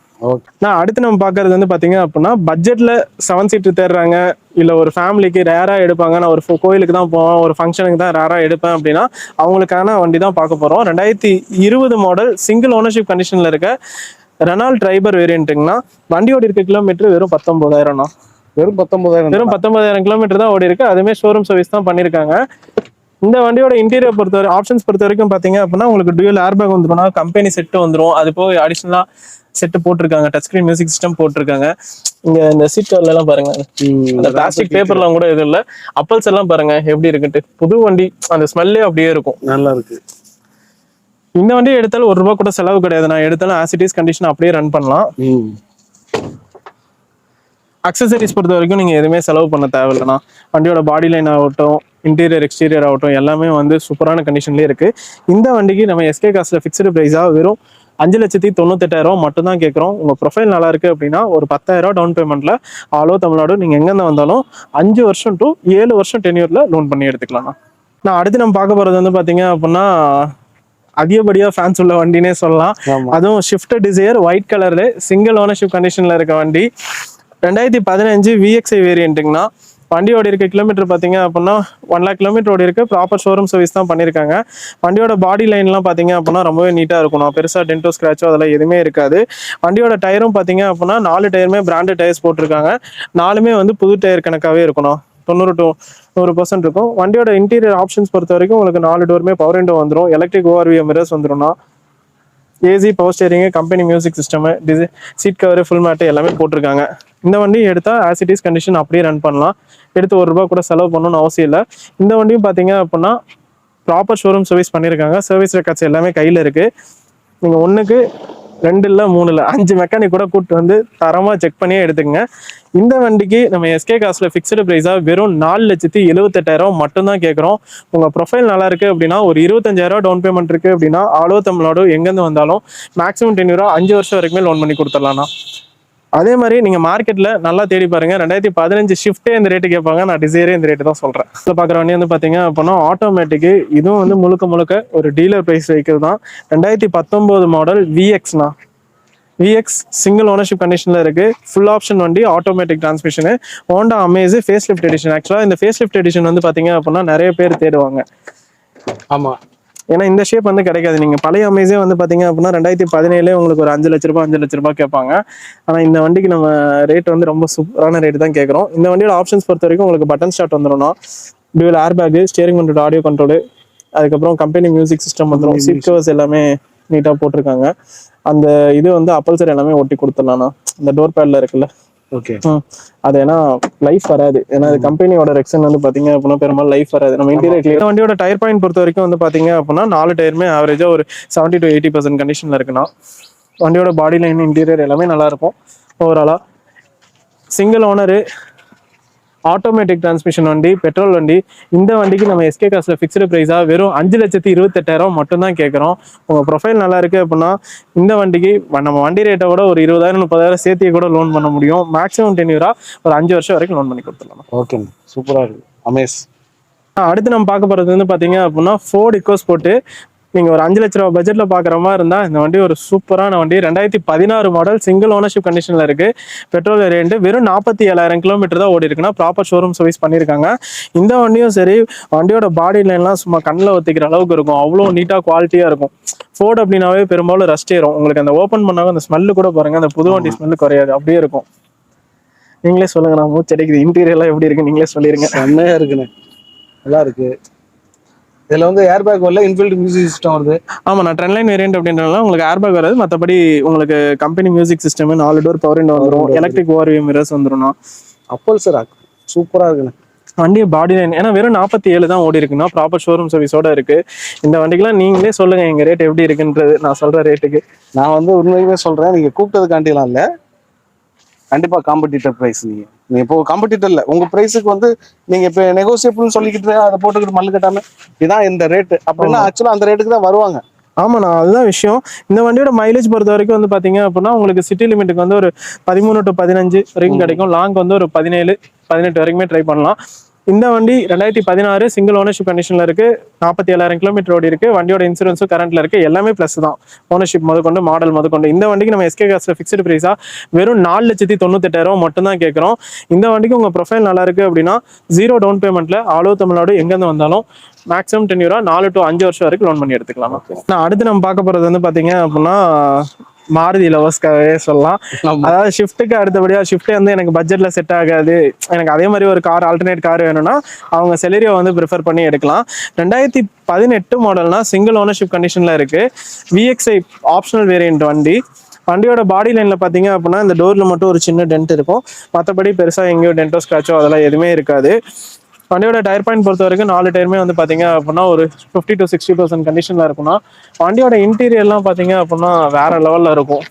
நான் அடுத்து நம்ம பாக்குறது வந்து பாத்தீங்க அப்படின்னா பட்ஜெட்ல 7 சீட்டர் தேடுறாங்க, இல்ல ஒரு ஃபேமிலிக்கு ரேரா எடுப்பாங்க, நான் ஒரு கோயிலுக்கு தான் போவேன், ஒரு ஃபங்க்ஷனுக்கு தான் ரேரா எடுப்பேன் அப்படின்னா அவங்களுக்கான வண்டி தான் பார்க்க போறோம். 2020 மாடல், சிங்கிள் ஓனர்ஷிப் கண்டிஷன்ல இருக்க ரெனால்ட் ட்ரைபர் வேரியன்ட்டுங்கன்னா வண்டியோட இருக்க கிலோமீட்டர் வெறும் 19,000. வெறும் 19,000 கிலோமீட்டர் தான் ஓடி இருக்கு. அதுமே ஷோரூம் சர்வீஸ் தான் பண்ணிருக்காங்க. இந்த வண்டியோட இன்டீரியர் பொறுத்தவரை ஆப்ஷன்ஸ் பொறுத்த வரைக்கும் பாத்தீங்க அப்படின்னா உங்களுக்கு டியூவல் ஏர் பேக் வந்துடும், கம்பெனி செட்டு வந்துடும். அது போக அடிஷனலா செட்டு போட்டிருக்காங்க, டச் ஸ்கிரீன் மியூசிக் சிஸ்டம் போட்டிருக்காங்க. இங்க இந்த சீட் கவர்ல எல்லாம் பாருங்க, அந்த பிளாஸ்டிக் பேப்பர்லாம் கூட எதுவும் இல்ல. அப்பல்ஸ் எல்லாம் பாருங்க எப்படி இருக்குன்ட்டு. புது வண்டி, அந்த ஸ்மெல்லே அப்படியே இருக்கும், நல்லா இருக்கு. இந்த வண்டியை எடுத்தாலும் ₹1 கூட செலவு கிடையாது. நான் எடுத்தாலும் ஆஸ் இட் இஸ் கண்டிஷன் அப்படியே ரன் பண்ணலாம். அக்சசரிஸ் பொறுத்த வரைக்கும் நீங்க எதுவுமே செலவு பண்ண தேவையில்லைண்ணா. வண்டியோட பாடி லைன் ஆகட்டும், இன்டீரியர் எக்ஸ்டீரியர் ஆகட்டும் எல்லாமே வந்து சூப்பரான கண்டிஷன்லேயே இருக்கு. இந்த வண்டிக்கு நம்ம எஸ்கே காஸ்ல ஃபிக்ஸ்டு பிரைஸா வெறும் 5,98,000 மட்டும் தான் கேட்குறோம். உங்க ப்ரொஃபைல் நல்லா இருக்கு அப்படின்னா ஒரு 10,000 டவுன் பேமெண்ட்ல ஆல் ஓவர் தமிழ்நாடு நீங்க எங்கேருந்து வந்தாலும் 5 வருஷம் to 7 வருஷம் டென்யூர்ல லோன் பண்ணி எடுத்துக்கலாம். நான் அடுத்து நம்ம பார்க்க போறது வந்து பாத்தீங்க அப்படின்னா அதிகப்படியா ஃபேன்ஸ் உள்ள வண்டினே சொல்லலாம். அதுவும் ஷிஃப்ட் டிசையர் ஒயிட் கலர்ல சிங்கிள் ஓனர்ஷிப் கண்டிஷன்ல இருக்க வண்டி, 2015 VXI வேரியன்ட்டுங்கண்ணா. வண்டியோட இருக்க கிலோமீட்டர் பார்த்தீங்க அப்படின்னா 1 lakh கிலோமீட்டர் ஓடி இருக்கு. ப்ராப்பர் ஷோரூம் சர்வீஸ் தான் பண்ணியிருக்காங்க. வண்டியோட பாடி லைன்லாம் பார்த்தீங்க அப்படின்னா ரொம்பவே நீட்டாக இருக்கும். பெருசாக டென்டோ ஸ்க்ராச்சோ அதெல்லாம் எதுவுமே இருக்காது. வண்டியோட டயரும் பார்த்தீங்க அப்படின்னா 4 டயருமே பிராண்டட் டயர்ஸ் போட்டிருக்காங்க. 4மே வந்து புது டயர் கணக்காகவே இருக்கணும். 90 to 100% இருக்கும். வண்டியோட இன்டீரியர் ஆப்ஷன்ஸ் பொறுத்த வரைக்கும் உங்களுக்கு 4 டோருமே பவர் விண்டோ வந்துடும், எலக்ட்ரிக் ஓஆர்வி மிரர்ஸ் வந்துடும்னா, AC, power steering, company music system, seat cover, full mat எல்லாமே போட்டிருக்காங்க. இந்த வண்டி எடுத்தா ஆஸ் இட் இஸ் கண்டிஷன் அப்படியே ரன் பண்ணலாம். எடுத்து ₹1 கூட செலவு பண்ணணும்னு அவசியம் இல்லை. இந்த வண்டியும் பார்த்தீங்க அப்படின்னா ப்ராப்பர் ஷோரூம் சர்வீஸ் பண்ணியிருக்காங்க. சர்வீஸ் ரெக்கார்ட்ஸ் எல்லாமே கையில் இருக்கு. நீங்கள் 1க்கு 2 இல்லை 3 இல்லை 5 மெக்கானிக் கூட கூப்பிட்டு வந்து தரமாக செக் பண்ணியே எடுத்துக்கங்க. இந்த வண்டிக்கு நம்ம எஸ்கே காஸ்ல ஃபிக்ஸ்டு பிரைஸாக வெறும் 4,78,000 மட்டும் தான் கேட்குறோம். உங்கள் ப்ரொஃபைல் நல்லா இருக்கு அப்படின்னா ஒரு 25,000 டவுன் பேமெண்ட் இருக்கு அப்படின்னா ஆல் ஓவர் தமிழ்நாடு எங்கேருந்து வந்தாலும் மேக்ஸிமம் டென்யூரா 5 வருஷம் வரைக்குமே லோன் பண்ணி கொடுத்துடலாம்ண்ணா. அதே மாதிரி நீங்க மார்க்கெட்ல நல்லா தேடி பாருங்க. 2015 ஷிஃப்டே இந்த ரேட்டு கேட்பாங்க, நான் டிசைரே இந்த ரேட்டு தான் சொல்றேன். இதில் பார்க்குற வண்டி வந்து பாத்தீங்க அப்படின்னா ஆட்டோமேட்டிக்கு, இதுவும் வந்து முழுக்க ஒரு டீலர் பிரைஸ் வெஹிக்கிள் தான். 2019 மாடல் VXண்ணா. விஎக்ஸ் சிங்கிள் ஓனர்ஷிப் கண்டிஷன்ல இருக்கு. ஃபுல் ஆப்ஷன் வண்டி, automatic transmission, Honda Amaze facelift edition. ஆக்சுவலாக இந்த ஃபேஸ் லிஃப்ட் எடிஷன் வந்து பார்த்தீங்க அப்படின்னா நிறைய பேர் தேடுவாங்க. ஆமாம், ஏன்னா இந்த ஷேப் வந்து கிடைக்காது. நீங்கள் பழைய அமேஸே வந்து பார்த்தீங்க அப்படின்னா 2017 உங்களுக்கு ஒரு 5 லட்ச ரூபாய் 5 லட்ச ரூபாய் கேட்பாங்க. ஆனால் இந்த வண்டிக்கு நம்ம ரேட் வந்து ரொம்ப சூப்பரான ரேட் தான் கேட்குறோம். இந்த வண்டியோட ஆப்ஷன்ஸ் பொறுத்த வரைக்கும் உங்களுக்கு பட்டன் ஸ்டார்ட் வந்துடும்னா, dual air bag, steering control, audio control, அதுக்கப்புறம் கம்பெனி மியூசிக் சிஸ்டம் வந்துடும். சீட் கவர்ஸ் எல்லாமே நீட்டாக போட்டிருக்காங்க. அந்த இது வந்து அப்பல்சர் எல்லாமே ஒட்டி கொடுத்துடலாம்ண்ணா. அந்த டோர் பேட்ல இருக்குல்ல, ஓகே, அது ஏன்னா லைஃப் வராது. ஏன்னா அது கம்பெனியோட ரெக்ஷன் வந்து பாத்தீங்க அப்படின்னா பெரும்பாலும் லைஃப் வராது. நம்ம இன்டீரியர் வண்டியோட டயர் பாயிண்ட் பொறுத்த வரைக்கும் வந்து பாத்தீங்க அப்படின்னா 4 டயருமே ஆவரேஜா ஒரு 70 to 80% கண்டிஷன்ல இருக்குன்னா, வண்டியோட பாடி லைன் இன்டீரியர் எல்லாமே நல்லா இருக்கும். ஓவராலா சிங்கிள் ஓனரு, ஆட்டோமேட்டிக் டிரான்ஸ்மிஷன் வண்டி, பெட்ரோல் வண்டி. இந்த வண்டிக்கு நம்ம எஸ்கே காஸ்ட்ல ஃபிக்ஸ்டு பிரைஸா வெறும் 5,28,000 மட்டும்தான் கேட்குறோம். உங்க ப்ரொஃபைல் நல்லா இருக்கு அப்படின்னா இந்த வண்டிக்கு நம்ம வண்டி ரேட்டை விட ஒரு 20,000 30,000 சேர்த்து கூட லோன் பண்ண முடியும். மேக்ஸிமம் டென்யூரா ஒரு 5 வருஷம் வரைக்கும் லோன் பண்ணி கொடுத்துடலாம். ஓகே, சூப்பராக இருக்கு அமேஸ். அடுத்து நம்ம பார்க்க போறது வந்து பாத்தீங்க அப்படின்னா ஃபோர்ட் இக்கோஸ்போர்ட். நீங்க ஒரு 5 லட்ச ரூபா பட்ஜெட்ல பாக்குற மாதிரி இருந்தா இந்த வண்டி ஒரு சூப்பரான வண்டி. 2016 மாடல், சிங்கிள் ஓனர்ஷிப் கண்டிஷன்ல இருக்கு. பெட்ரோல் வேரியன்ட், வெறும் 47,000 கிலோமீட்டர் தான் ஓடி இருக்குன்னா ப்ராப்பர் ஷோரூம் சர்வீஸ் பண்ணியிருக்காங்க. இந்த வண்டியும் சரி, வண்டியோட பாடி லைன்லாம் சும்மா கண்ணில் ஒத்திக்கிற அளவுக்கு இருக்கும். அவ்வளோ நீட்டா குவாலிட்டியா இருக்கும். ஃபோர்ட் அப்படின்னாவே பெரும்பாலும் ரஸ்ட் ஏறும். உங்களுக்கு அந்த ஓப்பன் பண்ணாங்க அந்த ஸ்மெல்லு கூட பாருங்க, அந்த புது வண்டி ஸ்மெல்லு குறையாது, அப்படியே இருக்கும். நீங்களே சொல்லுங்க, நான் மூச்சடிக்குது. இன்டீரியர்லாம் எப்படி இருக்கு நீங்களே சொல்லிருங்க. செம்மையா இருக்குண்ணே, நல்லா இருக்கு. இதுல வந்து ஏர் பேக் வரல, இன்பில்ட் மியூசிக் சிஸ்டம் வருது. ஆமா, நான் ட்ரெண்ட் லைன் வேரியன்ட் அப்படின்றதுனால உங்களுக்கு ஏர் பேக் வராது. மற்றபடி உங்களுக்கு company music system, 4 door power window வந்துடும், எலக்ட்ரிக் ஓஆர்வி மிரர்ஸ் வந்துடும். அப்பல்சர் சூப்பரா இருக்குண்ணே. வண்டி பாடி லைன் ஏன்னா வெறும் 47 தான் ஓடி இருக்குன்னா ப்ராப்பர் ஷோரூம் சர்வீஸோட இருக்கு. இந்த வண்டிக்கெல்லாம் நீங்களே சொல்லுங்க எங்க ரேட் எப்படி இருக்குன்றது. நான் சொல்ற ரேட்டுக்கு நான் வந்து உண்மையுமே சொல்றேன், நீங்க கூப்பிட்டதுக்காண்டிலாம் இல்ல, கண்டிப்பா காம்படிட்டர் பிரைஸ். நீங்க இப்போ காம்படிட்டர் இல்ல, உங்க பிரைஸுக்கு வந்து நீங்க இப்ப நெகோசியபிள்னு சொல்லிக்கிட்டு அதை போட்டுக்கிட்டு மல்லு கட்டாம இதான் இந்த ரேட் அப்படின்னா ஆக்சுவலா அந்த ரேட்டுக்கு தான் வருவாங்க. ஆமாண்ணா, அதுதான் விஷயம். இந்த வண்டியோட மைலேஜ் பொறுத்த வரைக்கும் வந்து பாத்தீங்க அப்படின்னா உங்களுக்கு சிட்டி லிமிட்டுக்கு வந்து ஒரு 13 to 15 வரைக்கும் கிடைக்கும். லாங் வந்து ஒரு 17 18 வரைக்குமே ட்ரை பண்ணலாம். இந்த வண்டி 2016 சிங்கிள் ஓனர்ஷிப் கண்டிஷன்ல இருக்கு. 47,000 கிலோமீட்டர் ஓடி இருக்கு. வண்டியோட இன்சூரன்ஸும் கரண்ட்ல இருக்கு. எல்லாமே பிளஸ் தான், ஓனர்ஷிப் முதற்கொண்டு மாடல் முதற்கொண்டு. இந்த வண்டிக்கு நம்ம எஸ்கே காஸ்ட்ல ஃபிக்ஸ்டு பிரைஸா வெறும் 4,98,000 மட்டும் தான் கேட்கறோம். இந்த வண்டிக்கு உங்க ப்ரொஃபைல் நல்லா இருக்கு அப்படின்னா 0 டவுன் பேமெண்ட்ல ஆல் ஓவர் தமிழ்நாடு எங்கேருந்து வந்தாலும் மேக்ஸிமம் டென்யூரா 4 to 5 வருஷம் வரைக்கும் லோன் பண்ணி எடுத்துக்கலாம். அடுத்து நம்ம பார்க்க போறது வந்து பாத்தீங்க அப்படின்னா மாருதி லவர்ஸ்க்காகவே சொல்லலாம். அதாவது ஷிஃப்ட்டுக்கு அடுத்தபடியா ஷிஃப்ட் வந்து எனக்கு பட்ஜெட்ல செட் ஆகாது, எனக்கு அதே மாதிரி ஒரு கார், ஆல்டர்னேட் கார் வேணும்னா அவங்க செலரியோ வந்து ப்ரிஃபர் பண்ணி எடுக்கலாம். 2018 மாடல்னா சிங்கிள் ஓனர்ஷிப் கண்டிஷன்ல இருக்கு. விஎக்ஸ்ஐ ஆப்ஷனல் வேரியன்ட் வண்டி. வண்டியோட பாடி லைன்ல பாத்தீங்க அப்படின்னா இந்த டோர்ல மட்டும் ஒரு சின்ன டென்ட் இருக்கும். மற்றபடி பெருசா எங்கேயோ டென்டோ ஸ்கிராச்சோ அதெல்லாம் எதுவுமே இருக்காது. வண்டியோட டயர் பாயிண்ட் பொறுத்த வரைக்கும் 4 டயருமே வந்து பாத்தீங்க அப்படின்னா ஒரு 50 to 60% கண்டிஷன்ல இருக்கும்னா, வண்டியோட இன்டீரியர்லாம் பாத்தீங்க அப்படின்னா வேற லெவல்ல இருக்கும்.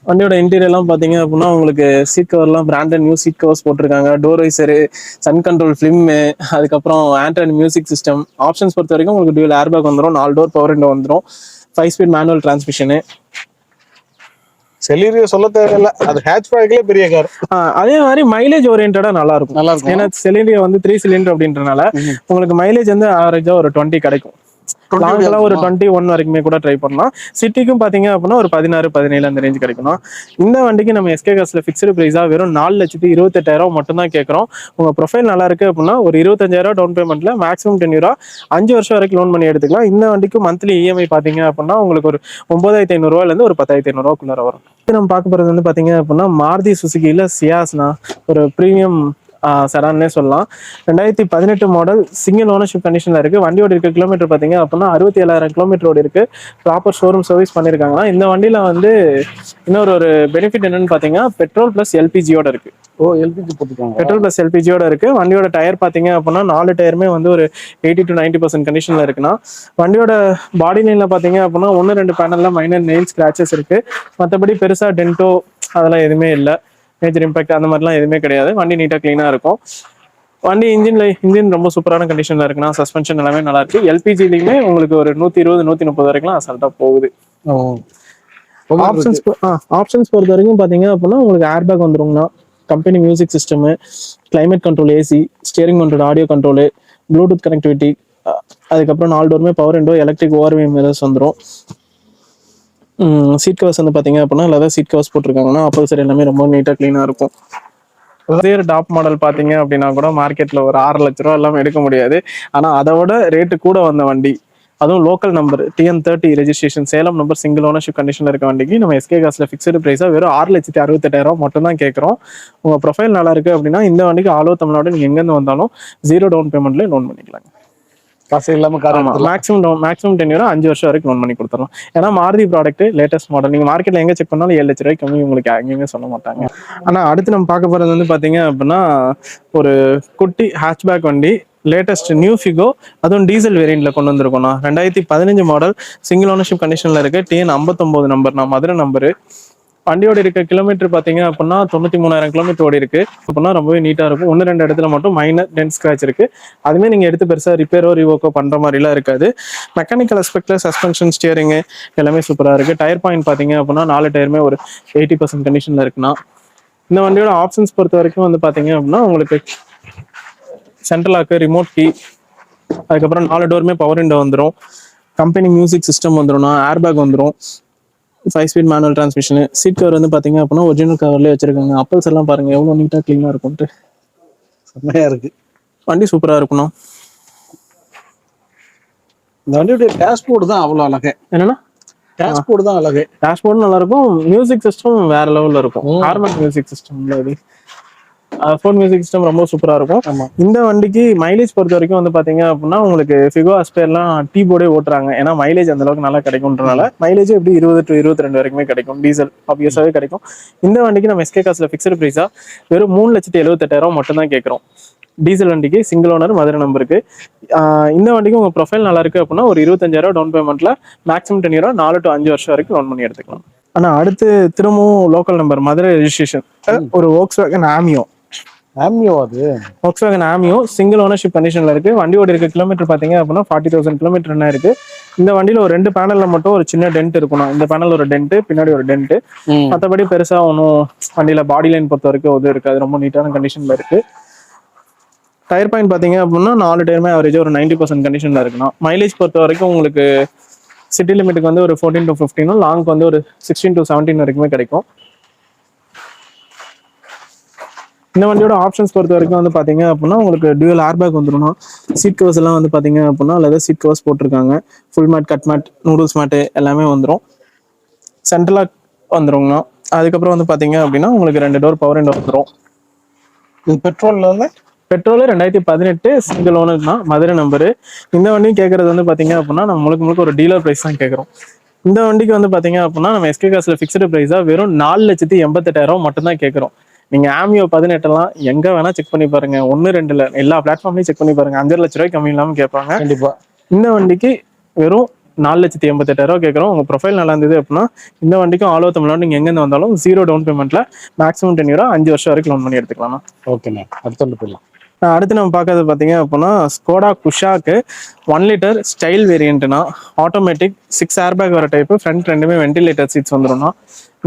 வண்டியோட இன்டீரியர்லாம் பாத்தீங்க அப்படின்னா உங்களுக்கு சீட் கவர்லாம் பிராண்டட் நியூ சீட் கவர்ஸ் போட்டிருக்காங்க. Door visor, sun control film, அதுக்கப்புறம் ஆண்ட்ராய்டு மியூசிக் சிஸ்டம். ஆப்ஷன்ஸ் பொறுத்த வரைக்கும் உங்களுக்கு டியூவல் ஏர் பேக் வந்துடும், 4 டோர் பவர் விண்டோ வந்துடும், 5 ஸ்பீட் மேனுவல் டிரான்ஸ்மிஷனு. செலீரியோ சொல்ல தேவையில்லை, அது ஹேட்ச்பேக்லயே பெரிய கார். அதே மாதிரி மைலேஜ் ஓரியன்டா நல்லா இருக்கும். ஏன்னா செலீரியோ வந்து 3 சிலிண்டர் அப்படின்றனால உங்களுக்கு மைலேஜ் வந்து ஆவரேஜா ஒரு 20 கிடைக்கும். லாங்கெல்லாம் ஒரு 21 வரைக்குமே கூட ட்ரை பண்ணலாம். சிட்டிக்கும் பாத்தீங்க அப்படின்னா ஒரு 16 17 அந்த ரேஞ்ச் கிடைக்கும். இந்த வண்டிக்கு நம்ம எஸ்கே காஸ்ட்ல ஃபிக்ஸ்டு பிரைஸா வெறும் 4,28,000 மட்டும் தான் கேட்கறோம். உங்க ப்ரொஃபைல் நல்லா இருக்கு அப்படின்னா ஒரு 25,000 டவுன் பேமெண்ட்ல மேக்ஸிமம் டென்யூரா 5 வருஷம் வரைக்கும் லோன் பண்ணி எடுத்துக்கலாம். இந்த வண்டிக்கு மந்த்லி இஎம்ஐ பாத்தீங்க அப்படின்னா உங்களுக்கு ஒரு 9,500 இருந்து ஒரு 10,500 வரும். நம்ம பார்க்க போறது வந்து பாத்தீங்க அப்படின்னா மாருதி சுசுகில சியாஸ்னா ஒரு பிரீமியம் செடான்னே சொல்லலாம். 2018 மாடல், சிங்கிள் ஓனர்ஷிப் கண்டிஷன்ல இருக்கு. வண்டியோட இருக்க கிலோமீட்டர் பாத்தீங்க அப்படின்னா 67,000 கிலோமீட்டர் இருக்கு. ப்ராப்பர் ஷோரூம் சர்வீஸ் பண்ணிருக்காங்கன்னா இந்த வண்டியில வந்து இன்னொரு ஒரு பெனிஃபிட் என்னன்னு பாத்தீங்கன்னா பெட்ரோல் பிளஸ் எல்பிஜியோட இருக்கு. எல்பிஜி போட்டுருக்காங்க. பெட்ரோல் பிளஸ் எல்பிஜியோட இருக்கு. வண்டியோட டயர் பாத்தீங்க அப்படின்னா 4 டயருமே வந்து ஒரு 80 to 90% கண்டிஷன்ல இருக்குன்னா, வண்டியோட பாடி லைன்ல பாத்தீங்க அப்படின்னா 1-2 பேனல்ல மைனர் நெயில் ஸ்கிராச்சஸ் இருக்கு. மற்றபடி பெருசா டென்டோ அதெல்லாம் எதுவுமே இல்லை, மேஜர் இம்பாக்ட் அந்த மாதிரிலாம் எதுவுமே கிடையாது. வண்டி நீட்டா கிளீனா இருக்கும். வண்டி இன்ஜின் ரொம்ப சூப்பரான கண்டிஷன்ல இருக்குன்னா, சஸ்பென்ஷன் எல்லாமே நல்லா இருக்கு. எல்பிஜிலையுமே உங்களுக்கு ஒரு 120 130 வரைக்கும் அசால்ட்டா போகுது. ஆப்ஷன்ஸ் பொறுத்த வரைக்கும் பாத்தீங்க அப்படின்னா உங்களுக்கு ஏர் பேக் வந்துருங்கண்ணா, company music system, climate control, AC, steering control, audio control, Bluetooth connectivity, அதுக்கப்புறம் 4 டோருமே power window, electric ORV mirrors வந்துடும். சீட் கவர்ஸ் வந்து பார்த்தீங்க அப்படின்னா லெதர் சீட் கவர்ஸ் போட்டிருக்காங்கன்னா அப்போல்சரி எல்லாமே ரொம்ப நீட்டாக க்ளீனாக இருக்கும். அதே ஒரு டாப் மாடல் பார்த்தீங்க அப்படின்னா கூட மார்க்கெட்டில் ஒரு 6 லட்ச ரூபா எல்லாமே எடுக்க முடியாது. ஆனால் அதை விட ரேட்டு கூட வந்த வண்டி, அதுவும் local number TN30 registration, Salem number, single ownership கண்டிஷனில் இருக்க வண்டிக்கு நம்ம எஸ்கே காசில் ஃபிக்ஸ்டு ப்ரைஸாக வெறும் 6,68,000 மட்டும் தான் கேட்குறோம். உங்கள் ப்ரொஃபைல் நல்லா இருக்குது அப்படின்னா இந்த வண்டிக்கு ஆல் ஓவர் தமிழ்நாடு நீங்கள் எங்கேருந்து வந்தாலும் 0 டவுன் பேமெண்ட்லேயே லோன் பண்ணிக்கலாம். காசு இல்லாமல் கார் மேக்ஸிமம் 10 இயர் 5 வருஷம் வரைக்கும் லோன் பண்ணி கொடுத்துடலாம். ஏன்னா மாருதி ப்ராடக்ட் லேட்டஸ்ட் மாடல், நீங்கள் மார்க்கெட்டில் எங்கே செக் பண்ணாலும் 7 லட்ச ரூபாய்க்கு கம்மி உங்களுக்கு எங்கேயுமே சொல்ல மாட்டாங்க. ஆனால் அடுத்து நம்ம பார்க்க போகிறது வந்து பார்த்தீங்க அப்படின்னா ஒரு குட்டி ஹேட்ச்பேக் வண்டி, லேட்டஸ்ட் நியூ ஃபிகோ, அதுவும் டீசல் வேரியண்ட்ல கொண்டு வந்திருக்கோம்ண்ணா. 2015 மாடல், சிங்கிள் ஓனர்ஷிப் கண்டிஷனில் இருக்கு, TN 59 நம்பர், நான் மதுரை நம்பரு. வண்டியோட இருக்க கிலோமீட்டர் பார்த்தீங்க அப்படின்னா 93,000 கிலோமீட்டர் ஓடி இருக்கு. அப்படின்னா ரொம்பவே நீட்டாக இருக்கும். 1-2 இடத்துல மட்டும் மைனர் டென்ட் ஸ்க்ராட்ச் இருக்கு. அதுவுமே நீங்கள் எடுத்து பெருசாக ரிப்பேரோ ரிவோக்கோ பண்ணுற மாதிரிலாம் இருக்காது. மெக்கானிக்கல் அஸ்பெக்டில் சஸ்பென்ஷன், ஸ்டியரிங்கு எல்லாமே சூப்பராக இருக்கு. டயர் பாயிண்ட் பார்த்தீங்க அப்படின்னா 4 டயருமே ஒரு 80% கண்டிஷனில் இருக்குண்ணா. இந்த வண்டியோட ஆப்ஷன்ஸ் பொறுத்த வரைக்கும் வந்து பார்த்தீங்க அப்படின்னா உங்களுக்கு சென்ட்ரல் லாக்கு, ரிமோட் கீ, அதுக்கப்புறம் 4 டோருமே பவர் விண்டோ வந்துடும். கம்பெனி மியூசிக் சிஸ்டம் வந்துடும்ண்ணா. ஏர் பேக் வந்துடும். 5 speed manual transmission. Seat cover வந்து பார்த்தீங்க அப்படின்னா ஒரிஜினல் கவர்லேயே வச்சிருக்காங்க. அப்பல்ஸ் எல்லாம் பாருங்க எவ்வளோ நீட்டாக க்ளீனாக இருக்கும்ட்டு. செம்மையா இருக்கு. வண்டி சூப்பராக இருக்கணும். இந்த வண்டியுடைய டேஷ்போர்டு தான் அவ்வளோ அழகு. என்னன்னா டேஷ்போர்டு தான் அழகு. டேஷ்போர்டு நல்லா இருக்கும். மியூசிக் சிஸ்டம் வேற லெவலில் இருக்கும். ஹார்மன் மியூசிக் சிஸ்டம்ல அது ஃபோன் மியூசிக் சிஸ்டம் ரொம்ப சூப்பரா இருக்கும். இந்த வண்டிக்கு மைலேஜ் பொறுத்த வரைக்கும் வந்து பாத்தீங்க அப்படின்னா உங்களுக்கு ஃபிகோ அஸ்பேர்லாம் டீ போர்டே ஓட்டுறாங்க. ஏன்னா மைலேஜ் அந்த அளவுக்கு நல்லா கிடைக்கும்ன்றனால மைலேஜ் எப்படி 20 to 22 வரைக்குமே கிடைக்கும். டீசல் ஆப்வியஸாவே கிடைக்கும். இந்த வண்டிக்கு நம்ம எஸ்கே காசுல ஃபிக்ஸ்டு ப்ரைஸா வெறும் 3,78,000 மட்டும் தான் கேட்கறோம். டீசல் வண்டிக்கு, சிங்கிள் ஓனர், மதுரை நம்பருக்கு. இந்த வண்டிக்கு உங்க ப்ரொஃபைல் நல்லா இருக்கு அப்படின்னா ஒரு 25,000 டவுன் பேமெண்ட்ல மேக்ஸிமம் 10 இயர் 4 to 5 வருஷம் வரைக்கும் லோன் பண்ணி எடுத்துக்கலாம். ஆனா அடுத்து திரும்பவும் லோக்கல் நம்பர், மதுரை ரெஜிஸ்ட்ரேஷன், ஒரு Volkswagen Amio. அது Volkswagen Amio சிங்கிள் ஓனர்ஷிப் கண்டிஷன்ல இருக்கு. வண்டியோட இருக்க கிலோமீட்டர் பாத்தீங்க அப்படின்னா 40,000 கிலோமீட்டர் என்ன இருக்கு. இந்த வண்டியில ஒரு 2 பேனல்ல மட்டும் ஒரு சின்ன டென்ட் இருக்கணும். இந்த பேனல் ஒரு டென்ட், பின்னாடி ஒரு டென்ட். மற்றபடி பெருசா ஒன்றும் வண்டியில பாடி லைன் பொறுத்த வரைக்கும் இது இருக்காது. ரொம்ப நீட்டான கண்டிஷன்ல இருக்கு. டயர் பாயிண்ட் பாத்தீங்க அப்படின்னா 4 டயருமே அவரேஜ் ஒரு 90% கண்டிஷன்ல இருக்குன்னா. மைலேஜ் பொறுத்த வரைக்கும் உங்களுக்கு சிட்டி லிமிட்டுக்கு வந்து ஒரு 14 to 15, லாங்க்கு வந்து ஒரு 16 to 17 வரைக்குமே கிடைக்கும். இந்த வண்டியோட ஆப்ஷன்ஸ் பொறுத்த வரைக்கும் வந்து பாத்தீங்க அப்படின்னா உங்களுக்கு டியூவல் ஏர் பேக் வந்துடும். சீட் கவர்ஸ் எல்லாம் வந்து பாத்தீங்க அப்படின்னா லெதர் சீட் கவர்ஸ் போட்டிருக்காங்க. Full mat, cut mat, noodles mat எல்லாமே வந்துடும். சென்ட்ரலா வந்துருங்கண்ணா. அதுக்கப்புறம் வந்து பாத்தீங்க அப்படின்னா உங்களுக்கு 2 டோர் பவர் விண்டோ வந்துடும். பெட்ரோல் 2018 சிங்கிள் ஓனர்னா, மதுரை நம்பரு. இந்த வண்டி கேட்கறது வந்து பாத்தீங்க அப்படின்னா நம்ம முழுக்க ஒரு டீலர் பிரைஸ் தான் கேட்கறோம். இந்த வண்டிக்கு வந்து பாத்தீங்க அப்படின்னா நம்ம எஸ்கே காசுல ஃபிக்ஸ்டு பிரைஸா வெறும் 4,88,000 மட்டும் தான் கேட்கறோம். நீங்க Amio 18 எல்லாம் எங்க வேணா செக் பண்ணி பாருங்க. 1-2 இல்ல, எல்லா பிளாட்ஃபார்ம்லயும் செக் பண்ணி பாருங்க. 5 லட்ச ரூபாய்க்கு கம்மி இல்லாம கேட்பாங்க. கண்டிப்பா. இந்த வண்டிக்கு வெறும் 4,88,000 கேட்கறோம். உங்க ப்ரொஃபைல் நல்லா இருந்தது அப்படின்னா இந்த வண்டிக்கும் ஆல் ஓவர் தமிழ்நாடு நீங்க எங்க இருந்து வந்தாலும் 0 டவுன் பேமெண்ட்ல மேக்ஸிமம் 10 இயர் 5 வருஷம் வரைக்கும் லோன் பண்ணி எடுத்துக்கலாம். ஓகேண்ணா, அடுத்து போயிடலாம். அடுத்து நம்ம பார்க்கறது பார்த்தீங்க அப்படின்னா ஸ்கோடா குஷாக்கு 1 லிட்டர் ஸ்டைல் வேரியன்ட்னா, ஆட்டோமேட்டிக் 6 ஏர் பேக் வர டைப், ஃப்ரண்ட் ரெண்டுமே வென்டிலேட்டர் சீட்ஸ் வந்துடும்னா.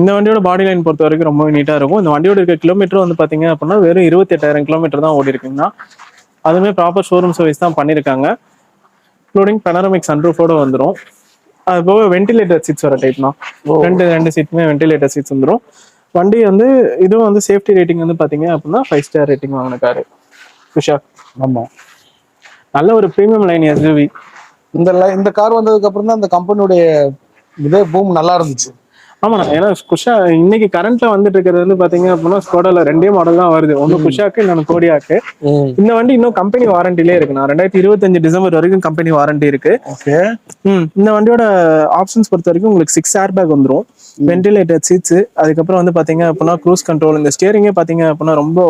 இந்த வண்டியோட பாடி லைன் பொறுத்த வரைக்கும் ரொம்ப நீட்டாக இருக்கும். இந்த வண்டியோட இருக்க கிலோமீட்டர் வந்து பார்த்தீங்க அப்படின்னா வெறும் 28,000 கிலோமீட்டர் தான் ஓடி இருக்குங்கன்னா. அதுவுமே ப்ராப்பர் ஷோரூம் சர்வீஸ் தான் பண்ணியிருக்காங்க. இன்க்ளூடிங் பெனரமிக் சன்ரூஃபோட வந்துடும். அது போக வென்டிலேட்டர் சீட்ஸ் வர டைப்னா, ரெண்டு சீட்டுமே வென்டிலேட்டர் சீட்ஸ் வந்துடும். வண்டி வந்து இதுவும் வந்து சேஃப்டி ரேட்டிங் வந்து பார்த்தீங்க அப்படின்னா 5 ஸ்டார் ரேட்டிங் வாங்கின காரு குஷாக். ஆமா, நல்ல ஒரு பிரீமியம் லைன் எஸ்யூவி. இந்த கார் வந்ததுக்கு அப்புறம் தான் இந்த கம்பெனியோட இதே பூம் நல்லா இருந்துச்சு. ஆமாண்ணா, ஏன்னா குஷா இன்னைக்கு கரண்ட்ல வந்துட்டு இருக்கிறது வந்து பாத்தீங்க அப்படின்னா ஸ்கோடால 2 மாடல் தான் வருது. ஒன்னு குஷாக்கு, இன்னொன்னு கோடியாக்கு. இந்த வண்டி இன்னும் கம்பெனி வாரண்டிலே இருக்குண்ணா. 2025 டிசம்பர் வரைக்கும் கம்பெனி வாரண்டி இருக்கு. இந்த வண்டியோட ஆப்ஷன்ஸ் பொறுத்த வரைக்கும் உங்களுக்கு 6 ஏர் பேக் வந்துடும், வென்டிலேட்டர் சீட்ஸ், அதுக்கப்புறம் வந்து பாத்தீங்க அப்படின்னா க்ரூஸ் கண்ட்ரோல். இந்த ஸ்டியரிங்கே பாத்தீங்க அப்படின்னா ரொம்ப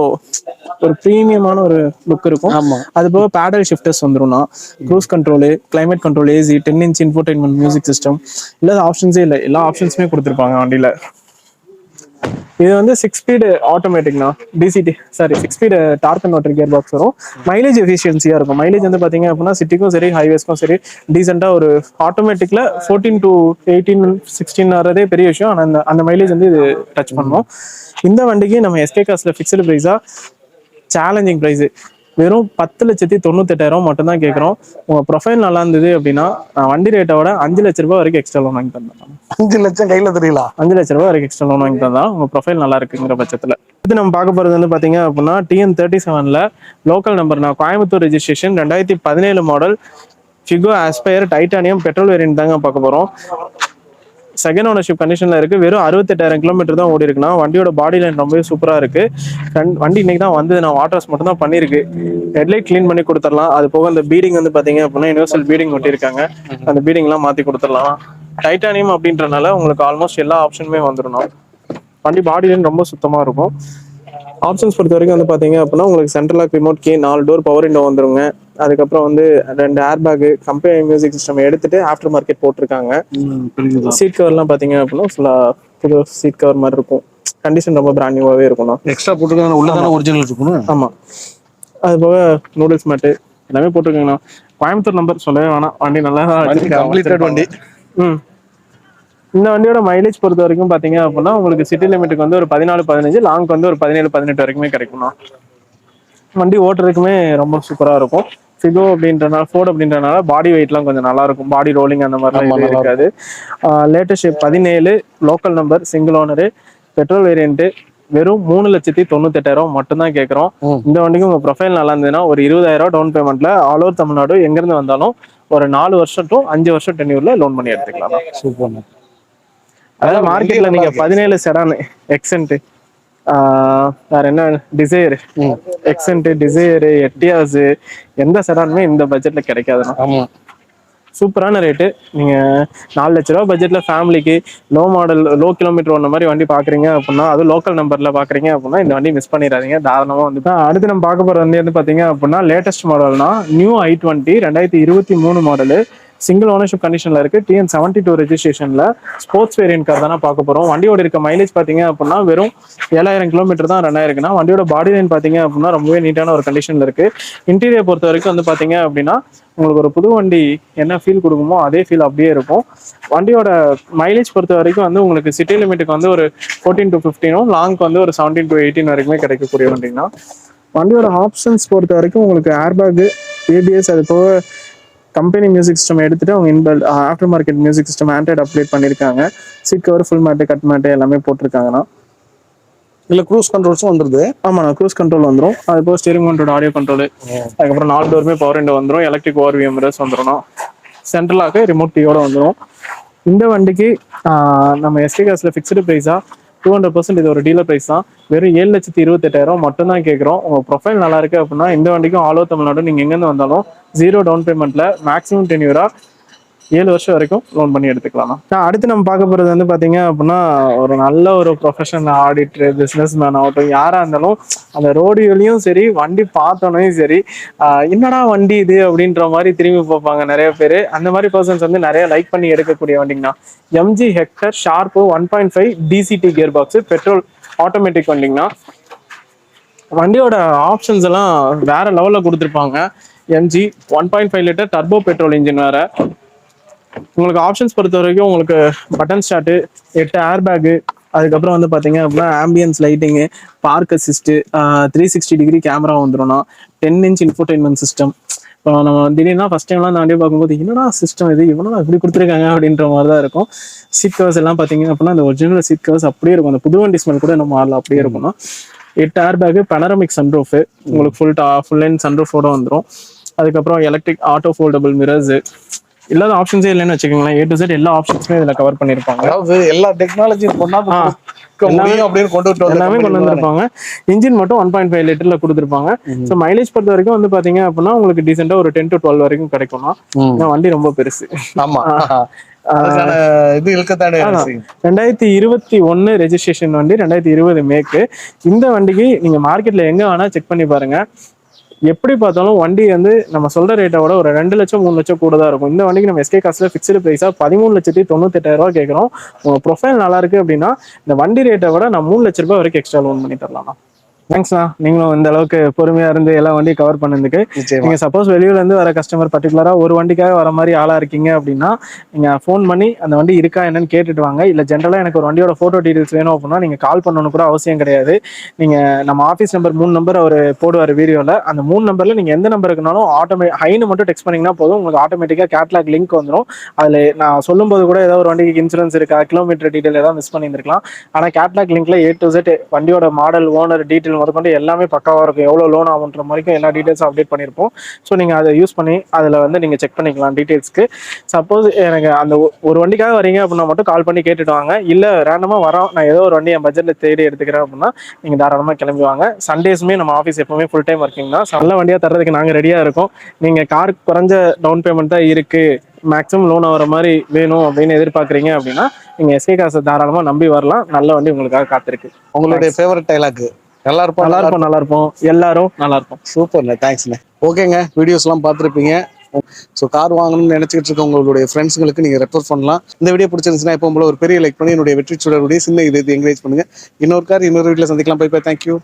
ஒரு பிரீமியமான ஒரு லுக் இருக்கும். அது போக பேடல் ஷிஃப்டர்ஸ் வந்துடும்னா, cruise control, climate control, AC, 10 inch infotainment music system, இல்லாத ஆப்ஷன்ஸே இல்லை, எல்லா ஆப்ஷன்ஸுமே கொடுத்துருப்பாங்க வண்டியில. இது வந்து 6 ஸ்பீடு ஆட்டோமேட்டிக்னா, six speed torque converter gear box வரும். மைலேஜ் எஃபிஷியன்சியா இருக்கும். மைலேஜ் வந்து பாத்தீங்க அப்படின்னா சிட்டிக்கும் சரி ஹைவேஸ்க்கும் சரி டீசெண்டா ஒரு ஆட்டோமேட்டிக்ல 14 to 18, 16 வரதே பெரிய விஷயம். ஆனா அந்த மைலேஜ் வந்து இது டச் பண்ணும். இந்த வண்டிக்கு நம்ம எஸ்கே காசுல ஃபிக்ஸ்டு பிரைஸா சேலஞ்சிங் பிரைஸ் வெறும் 10,98,000 மட்டும் தான் கேட்குறோம். உங்க ப்ரொஃபைல் நல்லா இருந்தது அப்படின்னா நான் வண்டி ரேட்டை விட 5 லட்ச ரூபாய் வரைக்கும் எக்ஸ்ட்ரா லோன் வாங்கி தந்தேன். 5 லட்சம் கையில தெரியல. 5 லட்ச ரூபாய் வரைக்கும் எக்ஸ்ட்ரா லோன் வாங்கி தந்தா உங்க ப்ரொஃபைல் நல்லா இருக்குங்கிற பட்சத்தில். இது நம்ம பார்க்க போறது வந்து பாத்தீங்க அப்படின்னா TN37ல லோக்கல் நம்பர், நான் Coimbatore registration 2017 model Figo Aspire titanium petrol variant தாங்க பார்க்க போறோம். செகண்ட் ஓனர்ஷிப் கண்டிஷன்ல இருக்கு. வெறும் 68,000 கிலோமீட்டர் தான் ஓடி இருக்குன்னா வண்டியோட பாடி லைன் ரொம்பவே சூப்பரா இருக்கு. வண்டி இன்னைக்கு தான் வந்து நான் வாட்டர்ஸ் மட்டும் தான் பண்ணிருக்கு. ஹெட்லைட் கிளீன் பண்ணி கொடுத்துடலாம். அது போக அந்த பீடிங் வந்து பாத்தீங்க அப்படின்னா யூனிவர்சல் பீடிங் ஒட்டியிருக்காங்க. அந்த பீடிங் எல்லாம் மாத்தி கொடுத்துடலாம். டைட்டானியம் அப்படின்றனால உங்களுக்கு ஆல்மோஸ்ட் எல்லா ஆப்ஷனுமே வந்துடணும். வண்டி பாடி லைன் ரொம்ப சுத்தமா இருக்கும். ஆப்ஷன்ஸ் பொறுத்த வரைக்கும் வந்து பாத்தீங்க அப்படின்னா உங்களுக்கு central lock, remote key, 4 door power window வந்துருங்க. அதுக்கப்புறம் வந்து 2 air bag, company music system எடுத்துட்டு ஆஃப்டர் மார்க்கெட் போட்டிருக்காங்க. சீட் கவர்லாம் பாத்தீங்க அப்படின்னா ஃபுல்லா புது சீட் கவர் மாதிரி இருக்கும். கண்டிஷன் ரொம்ப பிராண்ட் நியூவாவே இருக்கும். எக்ஸ்ட்ரா போட்டுருக்காங்க, உள்ளதான ஒரிஜினல் இருக்கணும். ஆமா, அது போக நூடுல்ஸ் மேட்டு எல்லாமே போட்டிருக்காங்கண்ணா. கோயம்புத்தூர் நம்பர் சொல்லவே வேணாம், வண்டி நல்லா கம்ப்ளீட்டட் வண்டி. இந்த வண்டியோட மைலேஜ் பொறுத்த வரைக்கும் பாத்தீங்க அப்படின்னா உங்களுக்கு சிட்டி லிமிட்டுக்கு வந்து ஒரு 14-15, லாங்க்கு வந்து ஒரு 17-18 வரைக்குமே கிடைக்கும்ண்ணா. வண்டி ஓட்டுறதுக்குமே ரொம்ப சூப்பரா இருக்கும். ஃபிகோ அப்படின்றனால, ஃபோர்ட் அப்படின்றனால பாடி வெயிட்லாம் கொஞ்சம் நல்லா இருக்கும். பாடி ரோலிங் அந்த மாதிரிலாம் இருக்காது. Latest 17 local number, single owner, petrol variant, வெறும் 3,98,000 மட்டும்தான் கேட்குறோம். இந்த வண்டிக்கு உங்க ப்ரொஃபைல் நல்லா இருந்ததுன்னா ஒரு 20,000 டவுன் பேமெண்ட்ல ஆல் ஓவர் தமிழ்நாடு எங்கிருந்து வந்தாலும் ஒரு 4 வருஷம் டு 5 வருஷம் டென்யூர்ல லோன் பண்ணி எடுத்துக்கலாம். சூப்பர். அதாவது மார்க்கெட்ல நீங்க 17 செடான், எக்ஸென்ட், வேற என்ன, டிசைர், எக்ஸென்ட், டிசைர், எட்டியாஸ், எந்த செடானுமே இந்த பட்ஜெட்ல கிடைக்காதுண்ணா. ஆமா, சூப்பரான ரேட்டு. நீங்க 4 லட்ச ரூபா பட்ஜெட்ல ஃபேமிலிக்கு லோ மாடல், லோ கிலோமீட்டர் ஒன்ன மாதிரி வண்டி பாக்குறீங்க அப்படின்னா, அது லோக்கல் நம்பர்ல பாக்குறீங்க அப்படின்னா இந்த வண்டி மிஸ் பண்ணிடாதீங்க. தாராளமா வந்து அடுத்து நம்ம பார்க்க போற வந்து பாத்தீங்க அப்படின்னா லேட்டஸ்ட் மாடல்னா new i20 2023 model, single ownership கண்டிஷன்ல இருக்கு. TN72 ரெஜிஸ்ட்ரேஷன்ல ஸ்போர்ட்ஸ் வேரியன்ட் கார் தானே பார்க்க போறோம். வண்டியோட இருக்க மைலேஜ் பாத்தீங்க அப்படின்னா வெறும் 7,000 கிலோமீட்டர் தான் ரன் ஆயிருக்குன்னா வண்டியோட பாடி லைன் பாத்தீங்க அப்படின்னா ரொம்பவே நீட்டான ஒரு கண்டிஷன்ல இருக்கு. இன்டீரியர் பொறுத்த வரைக்கும் வந்து பாத்தீங்க அப்படின்னா உங்களுக்கு ஒரு புது வண்டி என்ன ஃபீல் கொடுக்குமோ அதே ஃபீல் அப்படியே இருக்கும். வண்டியோட மைலேஜ் பொறுத்த வரைக்கும் வந்து உங்களுக்கு சிட்டி லிமிட்டுக்கு வந்து ஒரு 14-15, லாங்க்கு வந்து ஒரு 17-18 வரைக்குமே கிடைக்கக்கூடிய வண்டிங்கன்னா. வண்டியோட ஆப்ஷன்ஸ் பொறுத்த வரைக்கும் உங்களுக்கு ஏர் பேக், ABS, அது போக கம்பெனி மியூசிக் சிஸ்டம் எடுத்துட்டு அவங்க inbuilt after market music system Android update பண்ணியிருக்காங்க. Seat cover, full mat, cut mat எல்லாமே போட்டிருக்காங்கண்ணா. இல்ல க்ரூஸ் கண்ட்ரோல்ஸும் வந்துருது. ஆமாண்ணா, க்ரூஸ் கண்ட்ரோல் வந்துடும். அது போக ஸ்டீரிங் மவுண்டட் ஆடியோ கண்ட்ரோல், அதுக்கப்புறம் 4 டோருமே பவர் விண்டோ வந்துடும். எலக்ட்ரிக் ஓஆர்விஎம் மிரர்ஸ் வந்துடும். சென்ட்ரலாக ரிமோட் கீயோட வந்துடும். இந்த வண்டிக்கு நம்ம எஸ்கே கார்ஸ்ல ஃபிக்ஸ்டு ப்ரைஸா 200% இது ஒரு டீலர் ப்ரைஸ் தான். வெறும் 7,28,000 மட்டும் தான் கேட்குறோம். உங்க ப்ரொஃபைல் நல்லா இருக்கு அப்படின்னா இந்த வண்டிக்கும் ஆல் ஓவர் தமிழ்நாடு நீங்க எங்கேருந்து வந்தாலும் 0 டவுன் பேமெண்ட்ல மேக்ஸிமம் டென்யூரா 7 வருஷம் வரைக்கும் லோன் பண்ணி எடுத்துக்கலாம். அடுத்து நம்ம பார்க்க போறது வந்து பாத்தீங்க அப்படின்னா ஒரு நல்ல ஒரு ப்ரொஃபஷனல் ஆடிட்டர், பிசினஸ் மேன் ஆகட்டும், யாரா இருந்தாலும் அந்த ரோடியோலையும் சரி, வண்டி பார்த்தோன்னே சரி, என்னடா வண்டி இது அப்படின்ற மாதிரி திரும்பி பார்ப்பாங்க நிறைய பேர். அந்த மாதிரி பர்சன்ஸ் வந்து நிறைய லைக் பண்ணி எடுக்கக்கூடிய வண்டிங்கண்ணா. MG Hector sharp 1.5 DCT gear box, petrol automatic வண்டிங்கண்ணா. வண்டியோட ஆப்ஷன்ஸ் எல்லாம் வேற லெவல்ல கொடுத்துருப்பாங்க. MG 1.5 litre turbo petrol engine வேற. உங்களுக்கு ஆப்ஷன்ஸ் பொறுத்த வரைக்கும் உங்களுக்கு பட்டன் ஸ்டார்ட், 8 ஏர் பேக்கு, அதுக்கப்புறம் வந்து பாத்தீங்க அப்படின்னா ambience lighting, park assist, 360 degree camera வந்துடும்னா, 10 இன்ச் இன்ஃபோடெயின்மெண்ட் சிஸ்டம். இப்போ நம்ம திடீர்னா ஃபர்ஸ்ட் டைம்லாம் இந்த வண்டியை பார்க்கும்போது என்னடா சிஸ்டம் இது, இவனா இப்படி கொடுத்துருக்காங்க அப்படின்ற மாதிரி தான் இருக்கும். சீட் கவர்ஸ் எல்லாம் பார்த்தீங்க அப்படின்னா அந்த ஒரிஜினல் சீட் கவர்ஸ் அப்படியே இருக்கும். அந்த புது வண்டி ஸ்மெல் கூட நம்ம மாறல அப்படியே இருக்கும்னா. 8 ஏர் பேக், பேனரமிக் சன்ரூஃப், உங்களுக்கு ஃபுல் லைன் சன்ரூஃபோட வந்துடும். அதுக்கப்புறம் எலக்ட்ரிக் ஆட்டோ ஃபோல்டபிள் மிரர்ஸ், இல்லாத ஆப்ஷன்ஸே இல்லைன்னு வச்சுக்கோங்களேன். A to Z எல்லா ஆப்ஷன்ஸுமே இதுல கவர் பண்ணிருப்பாங்க. அதாவது எல்லா டெக்னாலஜியும் எல்லாமே கொண்டு வந்திருப்பாங்க. இன்ஜின் மட்டும் 1.5 லிட்டர்ல கொடுத்துருப்பாங்க. ஸோ மைலேஜ் பொறுத்த வரைக்கும் வந்து பாத்தீங்க அப்படின்னா உங்களுக்கு டீசெண்டா ஒரு 10 to 12 வரைக்கும் கிடைக்கும்னா. வண்டி ரொம்ப பெருசு. ஆமா, இது இருக்கத்தானே. 2021 ரெஜிஸ்ட்ரேஷன் வண்டி, 2020 மேக்கு. இந்த வண்டிக்கு நீங்க மார்க்கெட்ல எங்க வேணா செக் பண்ணி பாருங்க. எப்படி பார்த்தாலும் வண்டி வந்து நம்ம சொல்ற ரேட்டை விட ஒரு 2 லட்சம் 3 லட்சம் கூட தான் இருக்கும். இந்த வண்டிக்கு நம்ம எஸ்கே கார்ஸ்ல ஃபிக்ஸ்டு பிரைஸா 13,98,000 கேட்கறோம். உங்க ப்ரொஃபைல் நல்லா இருக்கு அப்படின்னா இந்த வண்டி ரேட்டை விட நான் 3 லட்ச ரூபாய் வரைக்கும் எக்ஸ்ட்ரா லோன் பண்ணி தரலாம். தேங்க்ஸ்ண்ணா, நீங்களும் இந்த அளவுக்கு பொறுமையா இருந்து எல்லா வண்டியும் கவர் பண்ணதுக்கு. நிச்சயமா. நீங்க சப்போஸ் வெளியூர்ல இருந்து வர கஸ்டமர் பர்டிகுலரா ஒரு வண்டிக்காக வர மாதிரி ஆளா இருக்கீங்க அப்படின்னா, நீங்க ஃபோன் பண்ணி அந்த வண்டி இருக்கா என்னன்னு கேட்டுட்டு வாங்க. இல்ல ஜென்ரலா எனக்கு ஒரு வண்டியோட போட்டோ டீடைல்ஸ் வேணும் அப்படின்னா நீங்க கால் பண்ணணும் கூட அவசியம் கிடையாது. நீங்க நம்ம ஆஃபீஸ் நம்பர் 3 நம்பர் அவர் போடுவார் வீடியோல. அந்த 3 நம்பர்ல நீங்க எந்த நம்பருக்குனாலும் ஹைன்னு மட்டும் டெக்ஸ்ட் பண்ணீங்கன்னா போதும், உங்களுக்கு ஆட்டோமேட்டிக்கா கேட்லாக் லிங்க் வந்துடும். அதுல நான் சொல்லும்போது கூட ஏதோ ஒரு வண்டிக்கு இன்சூரன்ஸ் இருக்கா, கிலோமீட்டர் டீடைல் ஏதாவது மிஸ் பண்ணியிருந்திருக்கலாம். ஆனா கேட்லாக் லிங்க்ல A to Z வண்டியோட மாடல், ஓனர் டீடைல் முதற்கொண்டு எல்லாமே பக்காவா இருக்கும். எவ்வளவு லோன் ஆகுன்ற வரைக்கும் எல்லா டீடைல்ஸும் அப்டேட் பண்ணியிருப்போம். ஸோ நீங்க அதை யூஸ் பண்ணி அதுல வந்து நீங்க செக் பண்ணிக்கலாம் டீடைல்ஸ்க்கு. சப்போஸ் எனக்கு அந்த ஒரு வண்டிக்காக வரீங்க அப்படின்னா மட்டும் கால் பண்ணி கேட்டுட்டு வாங்க. இல்ல ரேண்டமா வரோம், நான் ஏதோ ஒரு வண்டி என் பட்ஜெட்ல தேடி எடுத்துக்கிறேன் அப்படின்னா நீங்க தாராளமா கிளம்பி வாங்க. சண்டேஸுமே நம்ம ஆஃபீஸ் எப்பவுமே ஃபுல் டைம் ஒர்க்கிங் தான். நல்ல வண்டியா தர்றதுக்கு நாங்க ரெடியா இருக்கோம். நீங்க காருக்கு குறைஞ்ச டவுன் பேமெண்ட் தான் இருக்கு, மேக்ஸிமம் லோன் ஆகிற மாதிரி வேணும் அப்படின்னு எதிர்பார்க்குறீங்க அப்படின்னா நீங்க எஸ்கே காசை தாராளமா நம்பி வரலாம். நல்ல வண்டி உங்களுக்காக காத்திருக்கு. உங்களுடைய ஃபேவரட் டைலாக் நல்லா இருப்போம் நல்லா இருப்போம், நல்லா இருப்போம், எல்லாரும் நல்லா இருப்போம். சூப்பர்ண்ணே, தேங்க்ஸ்ண்ணே. ஓகேங்க, வீடியோஸ்லாம் பார்த்துருப்பீங்க. ஸோ கார் வாங்கணும்னு நினைச்சிட்டு இருக்க உங்களுடைய ஃப்ரெண்ட்ஸுங்களுக்கு நீங்க ரெஃபர் பண்ணலாம். இந்த வீடியோ பிடிச்சிருந்துச்சுன்னா எப்போ போல ஒரு பெரிய லைக் பண்ணி என்னுடைய வெற்றி சுடருடைய சின்ன இது என்கரேஜ் பண்ணுங்க. இன்னொரு வீட்டில் சந்திக்கலாம். Bye bye, thank you.